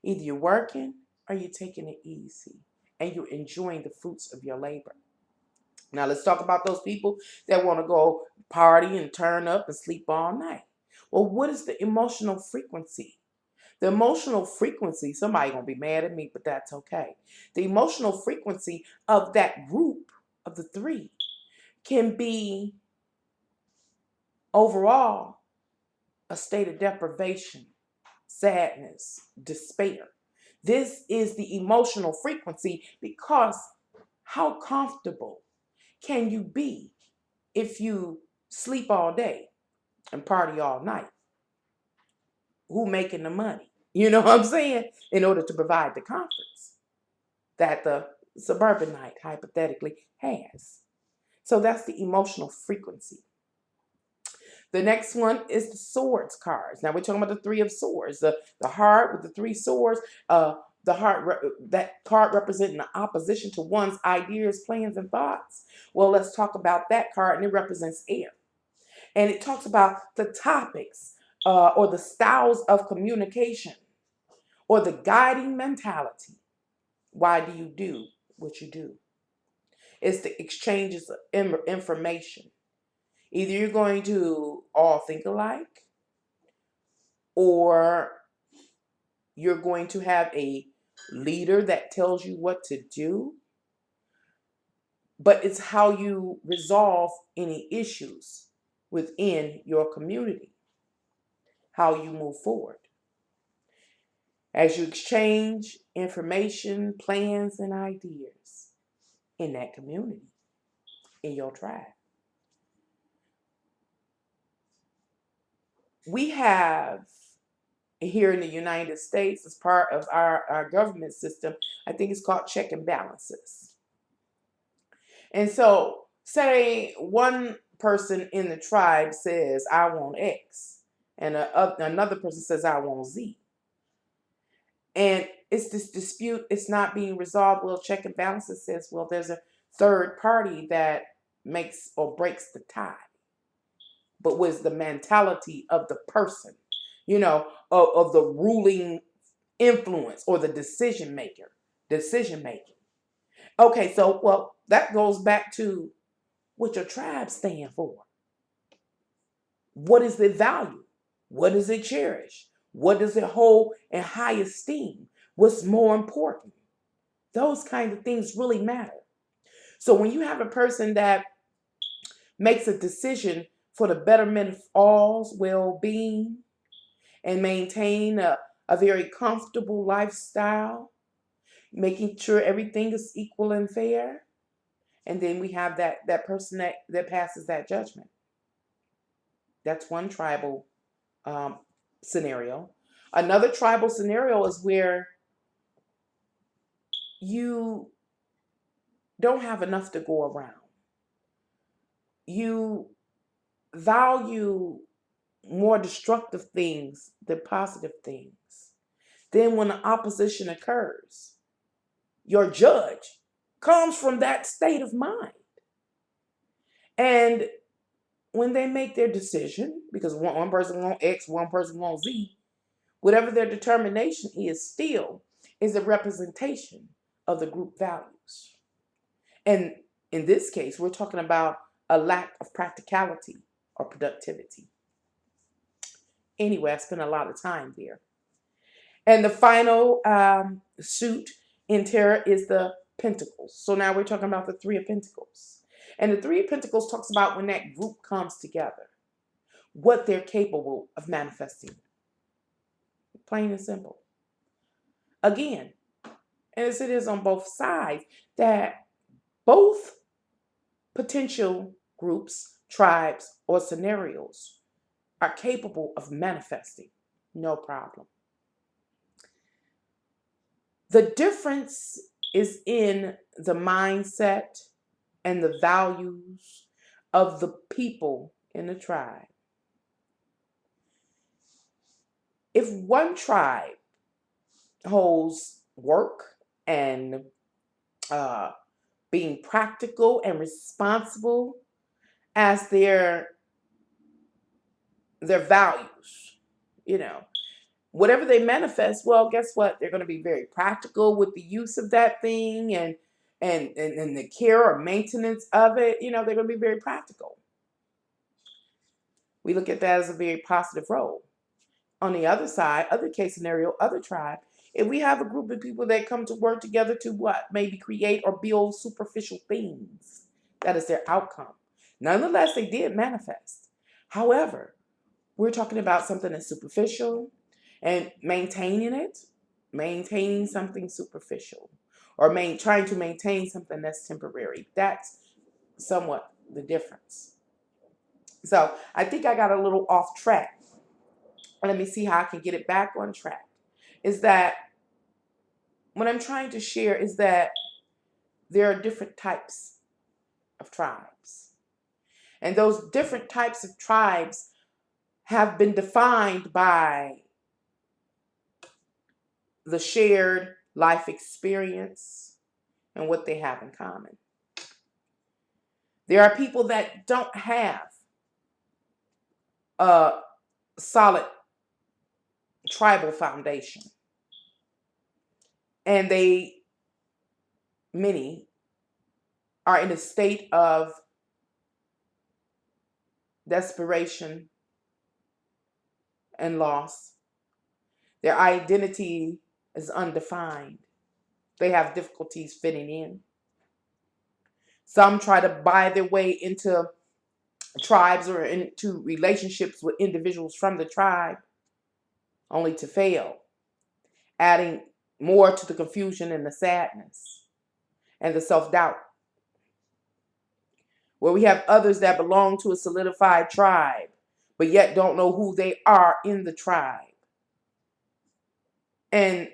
you're working or you're taking it easy and you're enjoying the fruits of your labor. Now let's talk about those people that want to go party and turn up and sleep all night. Well, what is the emotional frequency? The emotional frequency, somebody gonna be mad at me, but that's okay. The emotional frequency of that group of the three can be overall a state of deprivation, sadness, despair. This is the emotional frequency because how comfortable can you be if you sleep all day and party all night? Who making the money? You know what I'm saying? In order to provide the comforts that the suburbanite hypothetically has. So that's the emotional frequency. The next one is the swords cards. Now we're talking about the three of swords, the heart with the three swords. The heart, that card representing the opposition to one's ideas, plans, and thoughts. Well, let's talk about that card, and it represents air. And it talks about the topics or the styles of communication or the guiding mentality. Why do you do what you do? It's the exchanges of information. Either you're going to all think alike, or you're going to have a leader that tells you what to do, but it's how you resolve any issues within your community, how you move forward. As you exchange information, plans, and ideas in that community, in your tribe. We have here in the United States, as part of our government system, I think it's called check and balances. And so, say one person in the tribe says, I want X, and another person says, I want Z. And it's this dispute, it's not being resolved. Well, check and balances says, well, there's a third party that makes or breaks the tie. But was the mentality of the person, of the ruling influence or the decision making. Okay, so, well, that goes back to what your tribe stand for. What is it value? What does it cherish? What does it hold in high esteem? What's more important? Those kind of things really matter. So when you have a person that makes a decision for the betterment of all's well-being and maintain a very comfortable lifestyle, making sure everything is equal and fair, and then we have that person that passes that judgment. That's one tribal scenario. Another tribal scenario is where you don't have enough to go around. You value more destructive things than positive things. Then when the opposition occurs, your judge comes from that state of mind. And when they make their decision, because one person wants X, one person wants Z, whatever their determination is still is a representation of the group values. And in this case, we're talking about a lack of practicality or productivity. Anyway, I spent a lot of time there. And the final suit in tarot is the Pentacles. So now we're talking about the Three of Pentacles. And the Three of Pentacles talks about when that group comes together, what they're capable of manifesting. Plain and simple. Again, as it is on both sides, that both potential groups, tribes, or scenarios are capable of manifesting. No problem. The difference is in the mindset and the values of the people in the tribe. If one tribe holds work and being practical and responsible as their values, whatever they manifest, well, guess what? They're going to be very practical with the use of that thing and the care or maintenance of it. They're going to be very practical. We look at that as a very positive role. On the other side, other case scenario, other tribe, if we have a group of people that come to work together to what? Maybe create or build superficial things. That is their outcome. Nonetheless, they did manifest. However, we're talking about something that's superficial and maintaining something superficial, or trying to maintain something that's temporary. That's somewhat the difference. So I think I got a little off track. Let me see how I can get it back on track. Is that what I'm trying to share is that there are different types of tribes. And those different types of tribes have been defined by the shared life experience and what they have in common. There are people that don't have a solid tribal foundation. And many are in a state of desperation and loss. Their identity is undefined. They have difficulties fitting in. Some try to buy their way into tribes or into relationships with individuals from the tribe, only to fail, adding more to the confusion and the sadness and the self-doubt. Where we have others that belong to a solidified tribe, but yet don't know who they are in the tribe. And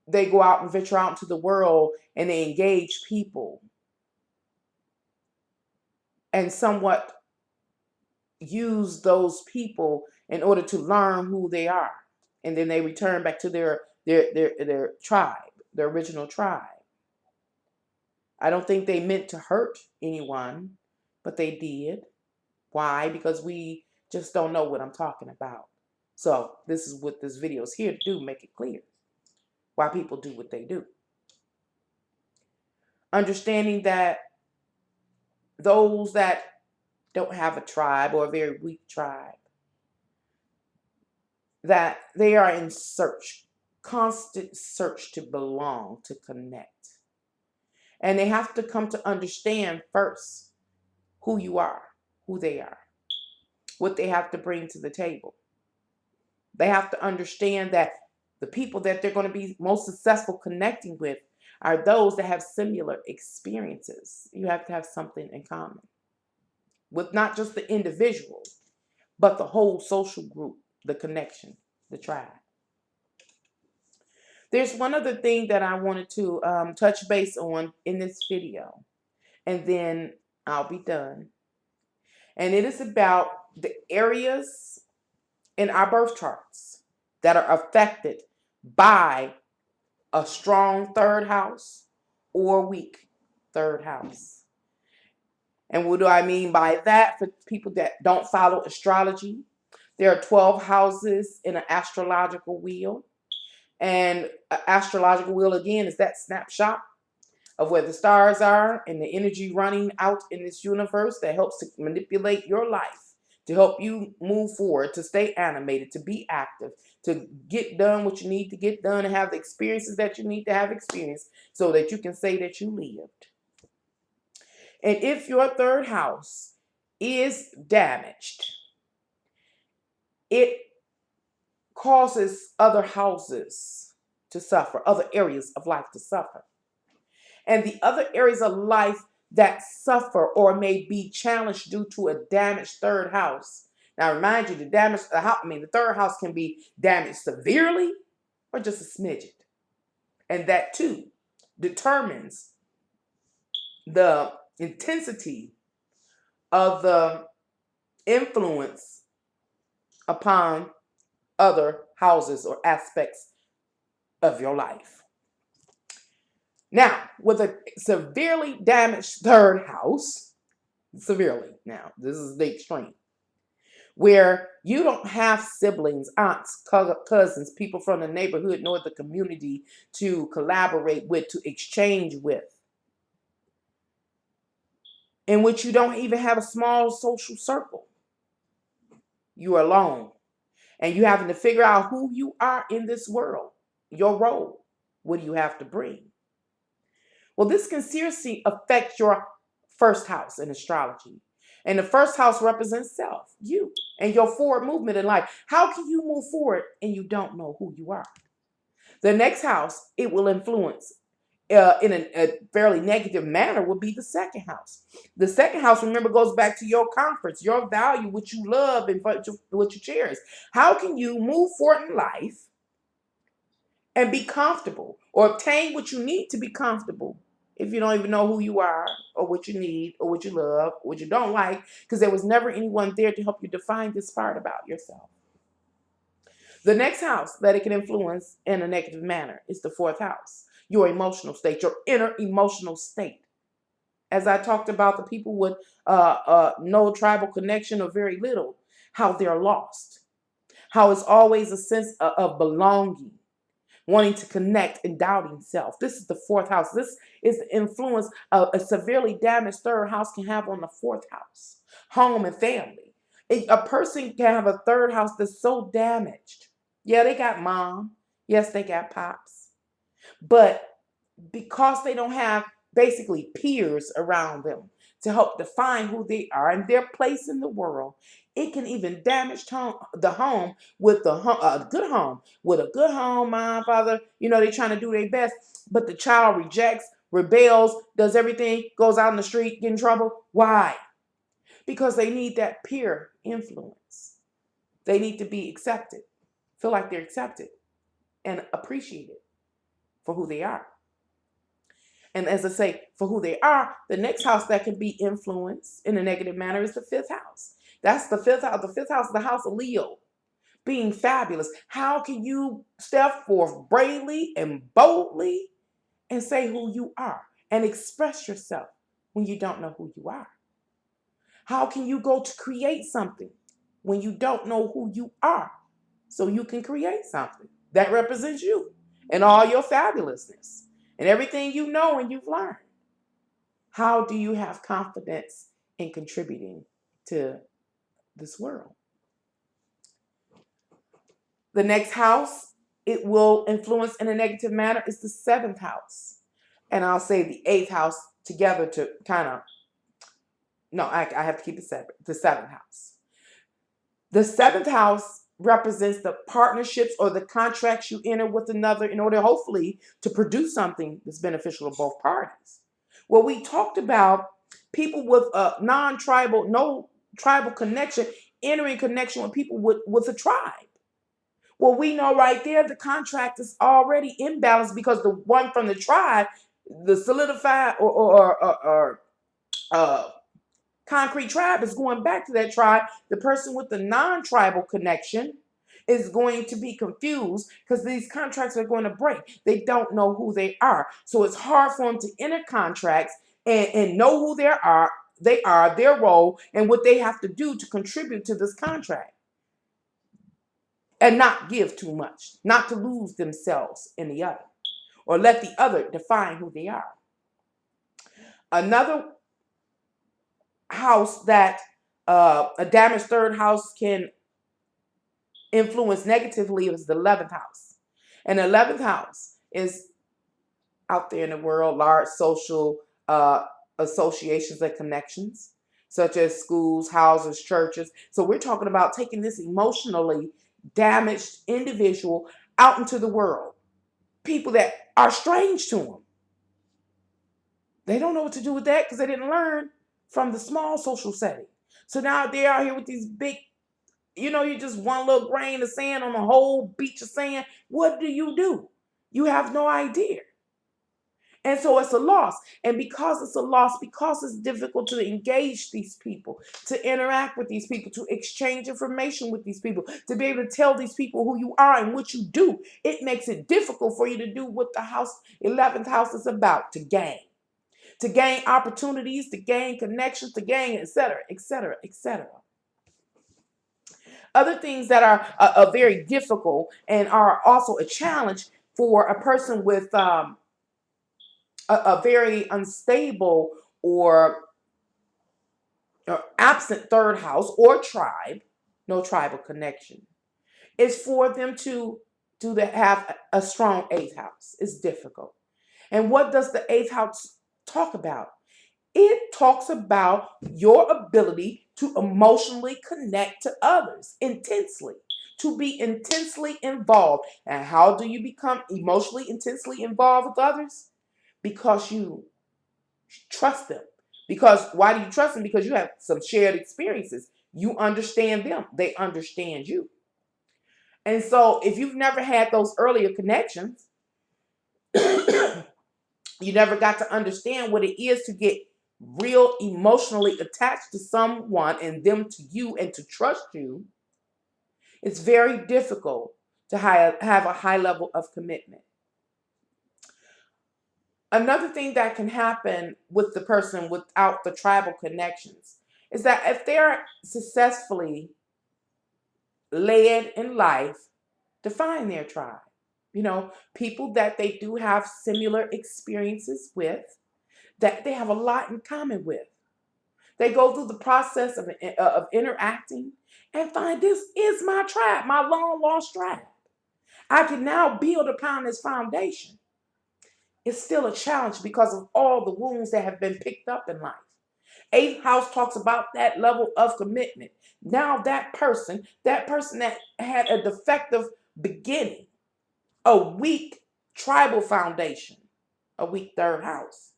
they go out and venture out into the world and they engage people and somewhat use those people in order to learn who they are. And then they return back to their tribe, their original tribe. I don't think they meant to hurt anyone, but they did. Why? Because we just don't know what I'm talking about. So this is what this video is here to do, make it clear why people do what they do. Understanding that those that don't have a tribe or a very weak tribe, that they are in search, constant search to belong, to connect. And they have to come to understand first who you are, who they are, what they have to bring to the table. They have to understand that the people that they're going to be most successful connecting with are those that have similar experiences. You have to have something in common with not just the individual, but the whole social group, the connection, the tribe. There's one other thing that I wanted to touch base on in this video, and then I'll be done. And it is about the areas in our birth charts that are affected by a strong third house or weak third house. And what do I mean by that? For people that don't follow astrology, there are 12 houses in an astrological wheel. And an astrological wheel, again, is that snapshot of where the stars are and the energy running out in this universe that helps to manipulate your life, to help you move forward, to stay animated, to be active, to get done what you need to get done, and have the experiences that you need to have experienced so that you can say that you lived. And if your third house is damaged, it causes other houses to suffer, other areas of life to suffer. And the other areas of life that suffer or may be challenged due to a damaged third house. Now, remind you, the third house can be damaged severely or just a smidget. And that too determines the intensity of the influence upon other houses or aspects of your life. Now, with a severely damaged third house, now, this is the extreme, where you don't have siblings, aunts, cousins, people from the neighborhood, nor the community to collaborate with, to exchange with, in which you don't even have a small social circle. You're alone, and you having to figure out who you are in this world, your role. What do you have to bring? Well, this can seriously affect your first house in astrology. And the first house represents self, you, and your forward movement in life. How can you move forward and you don't know who you are? The next house it will influence in a fairly negative manner would be the second house. The second house, remember, goes back to your comforts, your value, what you love and what you cherish. How can you move forward in life and be comfortable or obtain what you need to be comfortable if you don't even know who you are or what you need or what you love, or what you don't like, because there was never anyone there to help you define this part about yourself? The next house that it can influence in a negative manner is the fourth house, your emotional state, your inner emotional state. As I talked about the people with no tribal connection or very little, how they're lost, how it's always a sense of belonging, wanting to connect and doubting self. This is the fourth house. This is the influence a severely damaged third house can have on the fourth house, home and family. A person can have a third house that's so damaged. Yeah, they got mom. Yes, they got pops. But because they don't have basically peers around them to help define who they are and their place in the world, it can even damage the home with a good home. With a good home, mom, father, they're trying to do their best, but the child rejects, rebels, does everything, goes out in the street, get in trouble. Why? Because they need that peer influence. They need to be accepted, feel like they're accepted and appreciated for who they are. And as I say, for who they are, the next house that can be influenced in a negative manner is the fifth house. That's the fifth house. The fifth house is the house of Leo, being fabulous. How can you step forth bravely and boldly and say who you are and express yourself when you don't know who you are? How can you go to create something when you don't know who you are so you can create something that represents you and all your fabulousness and everything you know and you've learned? How do you have confidence in contributing to this world? The next house it will influence in a negative manner is the seventh house. And I'll say the eighth house together to kind of, no, I have to keep it separate. The seventh house. The seventh house represents the partnerships or the contracts you enter with another in order, hopefully, to produce something that's beneficial to both parties. Well, we talked about people with a non-tribal, no tribal connection, entering connection with people with a tribe. Well, we know right there the contract is already imbalanced because the one from the tribe, the solidified or concrete tribe is going back to that tribe. The person with the non-tribal connection is going to be confused because these contracts are going to break. They don't know who they are. So it's hard for them to enter contracts and know who they are, their role, and what they have to do to contribute to this contract. And not give too much, not to lose themselves in the other, or let the other define who they are. Another house that a damaged third house can influence negatively is the 11th house. And the 11th house is out there in the world, large social associations and connections, such as schools, houses, churches. So we're talking about taking this emotionally damaged individual out into the world. People that are strange to them. They don't know what to do with that because they didn't learn from the small social setting. So now they're out here with these big, you just one little grain of sand on a whole beach of sand. What do? You have no idea. And so it's a loss. And because it's a loss, because it's difficult to engage these people, to interact with these people, to exchange information with these people, to be able to tell these people who you are and what you do, it makes it difficult for you to do what the 11th house is about, to gain. To gain opportunities, to gain connections, to gain, etc., etc., etc. Other things that are very difficult and are also a challenge for a person with a very unstable or absent third house or tribe, no tribal connection, is for them to have a strong eighth house. It's difficult. And what does the eighth house talk about? It talks about your ability to emotionally connect to others intensely, to be intensely involved. And how do you become emotionally intensely involved with others? Because you trust them. Because why do you trust them? Because you have some shared experiences. You understand them. They understand you. And so if you've never had those earlier connections, you never got to understand what it is to get real emotionally attached to someone and them to you and to trust you, it's very difficult to have a high level of commitment. Another thing that can happen with the person without the tribal connections is that if they're successfully led in life to find their tribe, people that they do have similar experiences with, that they have a lot in common with. They go through the process of interacting and find this is my tribe, my long lost tribe. I can now build upon this foundation. It's still a challenge because of all the wounds that have been picked up in life. Eighth house talks about that level of commitment. Now that person that had a defective beginning, a weak tribal foundation, a weak third house,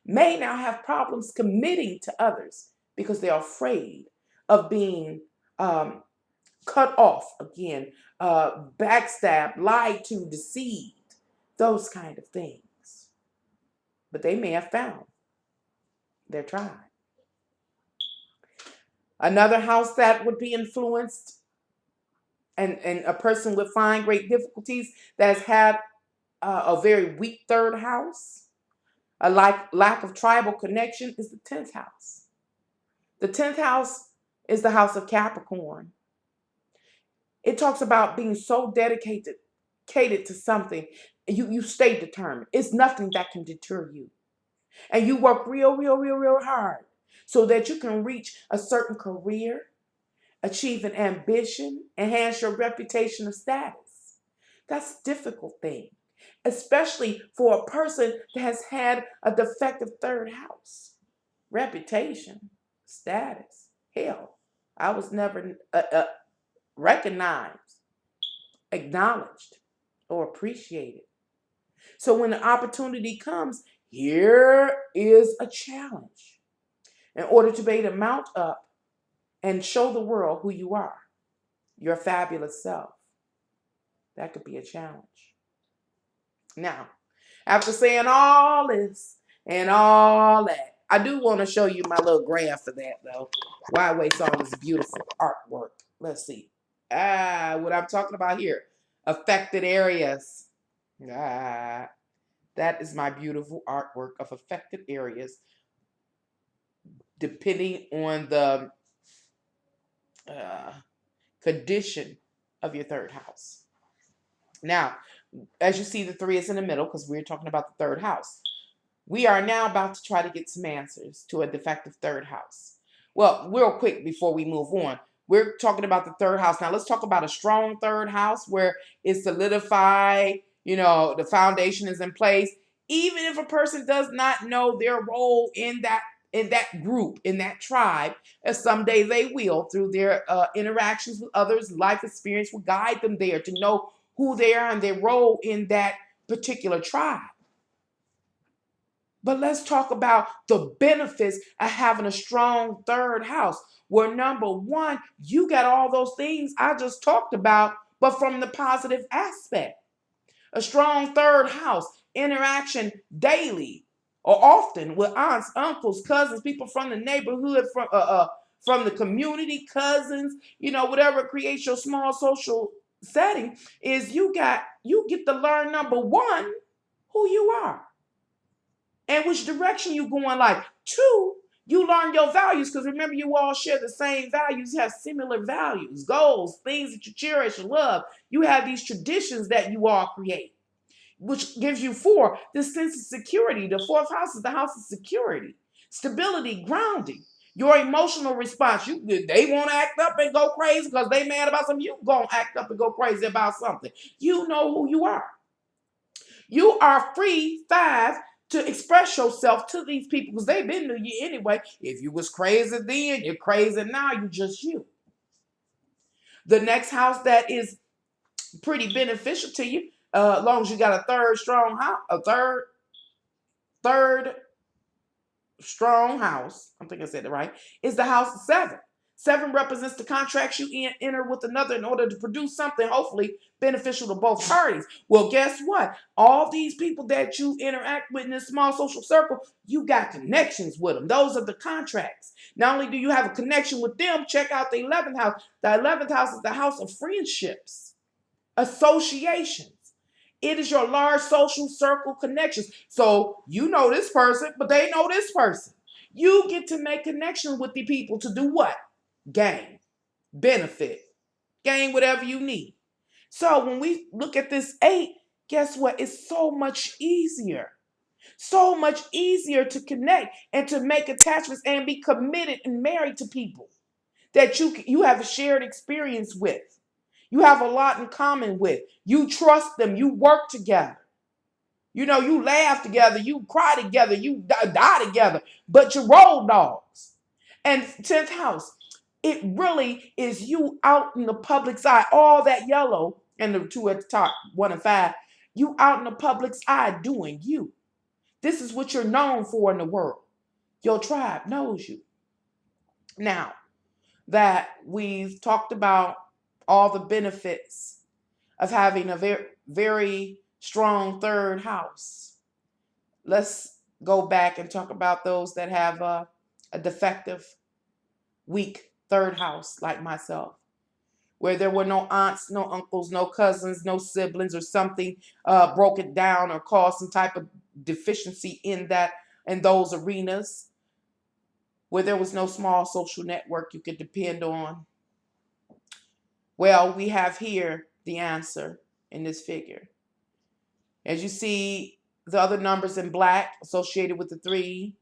may now have problems committing to others because they're afraid of being cut off again, backstabbed, lied to, deceived, those kind of things. But they may have found their tribe. Another house that would be influenced and a person would find great difficulties that has had a very weak third house, a lack of tribal connection, is the 10th house. The 10th house is the house of Capricorn. It talks about being so dedicated to something. You stay determined. It's nothing that can deter you. And you work real, real, real, real hard so that you can reach a certain career, achieve an ambition, enhance your reputation or status. That's a difficult thing, especially for a person that has had a defective third house. Reputation, status, hell, I was never recognized, acknowledged, or appreciated. So when the opportunity comes, here is a challenge. In order to be able to mount up and show the world who you are, your fabulous self, that could be a challenge. Now, after saying all this and all that, I do want to show you my little graph for that, though. Why waste all this beautiful artwork? Let's see. What I'm talking about here. Affected areas. That is my beautiful artwork of affected areas, depending on the condition of your third house. Now, as you see, the 3 is in the middle because we're talking about the third house. We are now about to try to get some answers to a defective third house. Well, real quick before we move on, we're talking about the third house. Now, let's talk about a strong third house where it's solidified, the foundation is in place. Even if a person does not know their role in that group, in that tribe, and someday they will, through their interactions with others, life experience will guide them there to know who they are and their role in that particular tribe. But let's talk about the benefits of having a strong third house. Where number one, you got all those things I just talked about, but from the positive aspect. A strong third house, interaction daily or often with aunts, uncles, cousins, people from the neighborhood, from the community, cousins, whatever creates your small social setting, is you get to learn number one, who you are and which direction you go in life. Two, you learn your values, because remember, you all share the same values. You have similar values, goals, things that you cherish and love. You have these traditions that you all create, which gives you four, this sense of security. The fourth house is the house of security, stability, grounding. Your emotional response. They want to act up and go crazy because they mad about something. You gonna act up and go crazy about something. You know who you are. You are free, five, to express yourself to these people because they've been to you anyway. If you was crazy then, you're crazy now. You just you. The next house that is pretty beneficial to you, as long as you got a third strong house, third strong house, I think I said it right, is the house of seven. Seven represents the contracts you enter with another in order to produce something hopefully beneficial to both parties. Well, guess what? All these people that you interact with in this small social circle, you got connections with them. Those are the contracts. Not only do you have a connection with them, check out the 11th house. The 11th house is the house of friendships, associations. It is your large social circle connections. So you know this person, but they know this person. You get to make connections with the people to do what? Gain, benefit, gain whatever you need. So when we look at this 8, guess what? It's so much easier. So much easier to connect and to make attachments and be committed and married to people that you have a shared experience with. You have a lot in common with. You trust them. You work together. You laugh together. You cry together. You die together. But you're road dogs. And 10th house, it really is you out in the public's eye. All that yellow and the 2 at the top, 1 and 5, you out in the public's eye doing you. This is what you're known for in the world. Your tribe knows you. Now that we've talked about all the benefits of having a very, very strong third house, let's go back and talk about those that have a defective, weak third house, like myself, where there were no aunts, no uncles, no cousins, no siblings, or something broke it down or caused some type of deficiency in those arenas, where there was no small social network you could depend on. Well, we have here the answer in this figure. As you see, the other numbers in black associated with the 3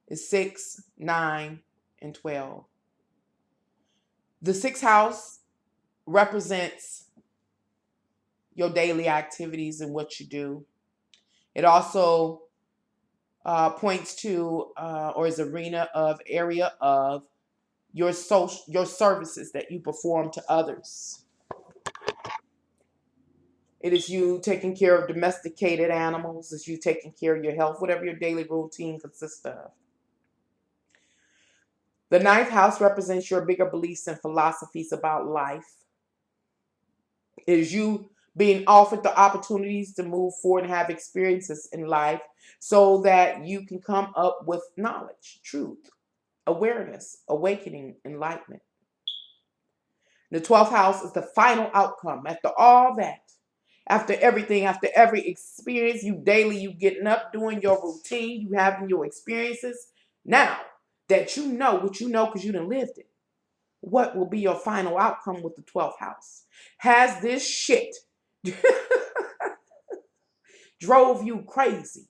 is 6, 9, and 12. The 6th house represents your daily activities and what you do. It also points to or is arena of area of your services that you perform to others. It is you taking care of domesticated animals. It's you taking care of your health, whatever your daily routine consists of. The 9th house represents your bigger beliefs and philosophies about life. It is you being offered the opportunities to move forward and have experiences in life so that you can come up with knowledge, truth, awareness, awakening, enlightenment. The 12th house is the final outcome. After all that, after everything, after every experience, you getting up, doing your routine, you having your experiences. Now that you know what you know because you done lived it, what will be your final outcome with the 12th house? Has this shit drove you crazy?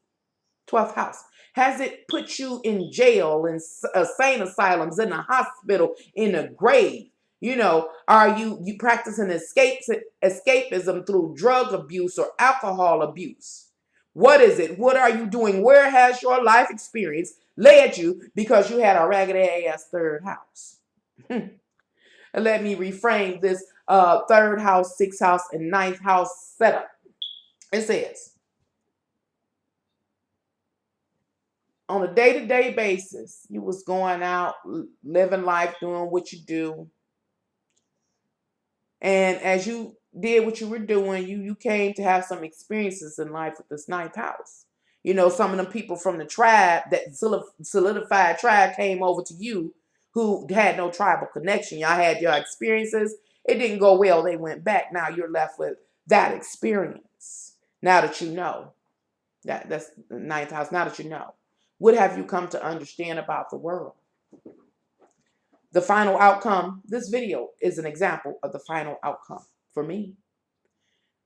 12th house. Has it put you in jail, in insane asylums, in a hospital, in a grave? Are you practicing escapism through drug abuse or alcohol abuse? What is it? What are you doing? Where has your life experience led you because you had a raggedy ass third house? And let me reframe this third house, 6th house, and 9th house setup. It says, on a day-to-day basis, you was going out, living life, doing what you do. And as you did what you were doing, you came to have some experiences in life with this ninth house. You know, some of them people from the tribe, that solidified tribe, came over to you who had no tribal connection. Y'all had your experiences. It didn't go well. They went back. Now you're left with that experience. Now that you know. That's the ninth house. Now that you know. What have you come to understand about the world? The final outcome, this video is an example of the final outcome for me.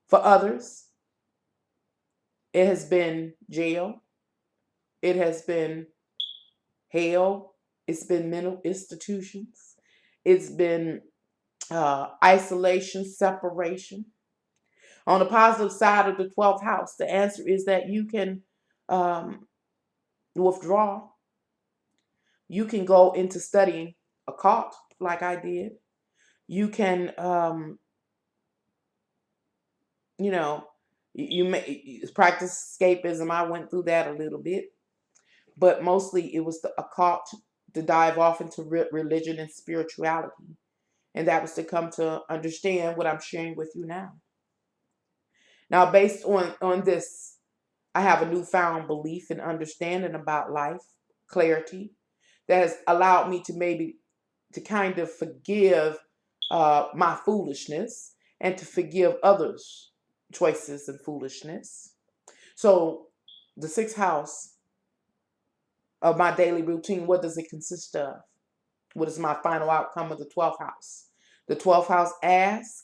For others, it has been jail. It has been hell. It's been mental institutions. It's been isolation, separation. On the positive side of the 12th house, the answer is that you can withdraw. You can go into studying occult like I did. You can, you may practice escapism. I went through that a little bit, but mostly it was the occult, to dive off into religion and spirituality. And that was to come to understand what I'm sharing with you now. Now, based on this, I have a newfound belief and understanding about life, clarity, that has allowed me to maybe to kind of forgive my foolishness and to forgive others' choices and foolishness. So the sixth house of my daily routine, what does it consist of? What is my final outcome of the 12th house? The 12th house asks,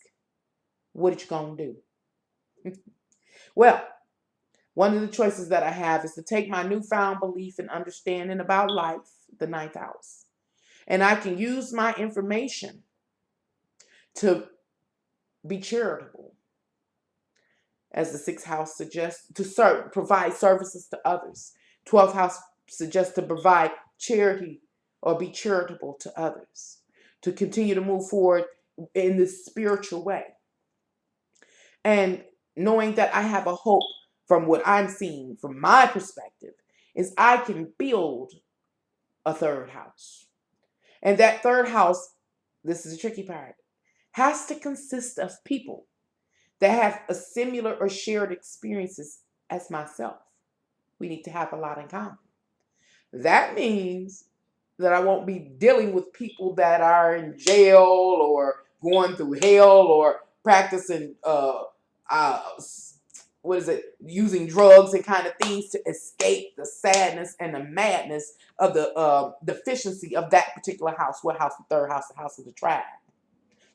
what you gonna do? Well, one of the choices that I have is to take my newfound belief and understanding about life, the ninth house, and I can use my information to be charitable, as the sixth house suggests, to provide services to others. 12th house suggests to provide charity or be charitable to others, to continue to move forward in this spiritual way. And knowing that I have a hope from what I'm seeing, from my perspective, is I can build a third house. And that third house, this is the tricky part, has to consist of people that have a similar or shared experiences as myself. We need to have a lot in common. That means that I won't be dealing with people that are in jail or going through hell or practicing using drugs and kind of things to escape the sadness and the madness of the deficiency of that particular house. What house? The third house, the house of the tribe.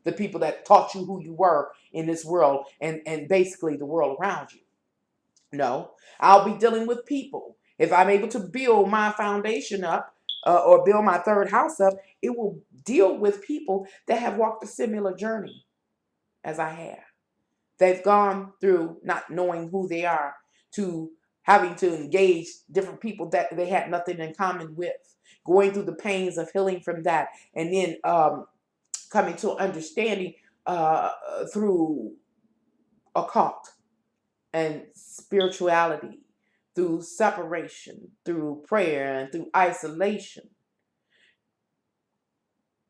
The people that taught you who you were in this world and basically the world around you. No, I'll be dealing with people. If I'm able to build my foundation up or build my third house up, it will deal with people that have walked a similar journey as I have. They've gone through not knowing who they are to having to engage different people that they had nothing in common with, going through the pains of healing from that, and then coming to understanding through occult and spirituality, through separation, through prayer, and through isolation.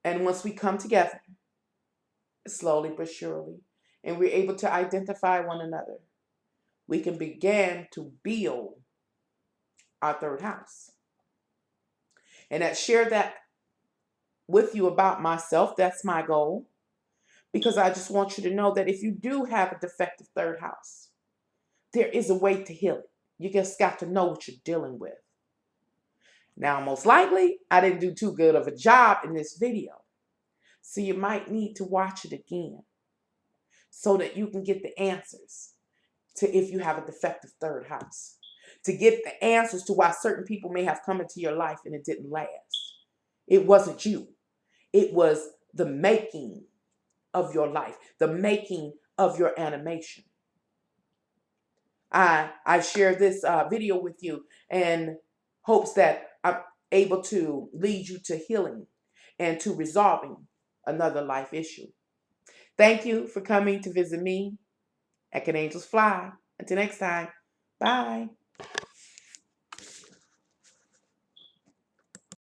And once we come together, slowly but surely, and we're able to identify one another, we can begin to build our third house. And I share that with you about myself. That's my goal. Because I just want you to know that if you do have a defective third house, there is a way to heal it. You just got to know what you're dealing with. Now, most likely, I didn't do too good of a job in this video. So you might need to watch it again so that you can get the answers to if you have a defective third house. To get the answers to why certain people may have come into your life and it didn't last. It wasn't you. It was the making of your life, the making of your animation. I share this video with you in hopes that I'm able to lead you to healing and to resolving another life issue. Thank you for coming to visit me at Can Angels Fly. Until next time, bye.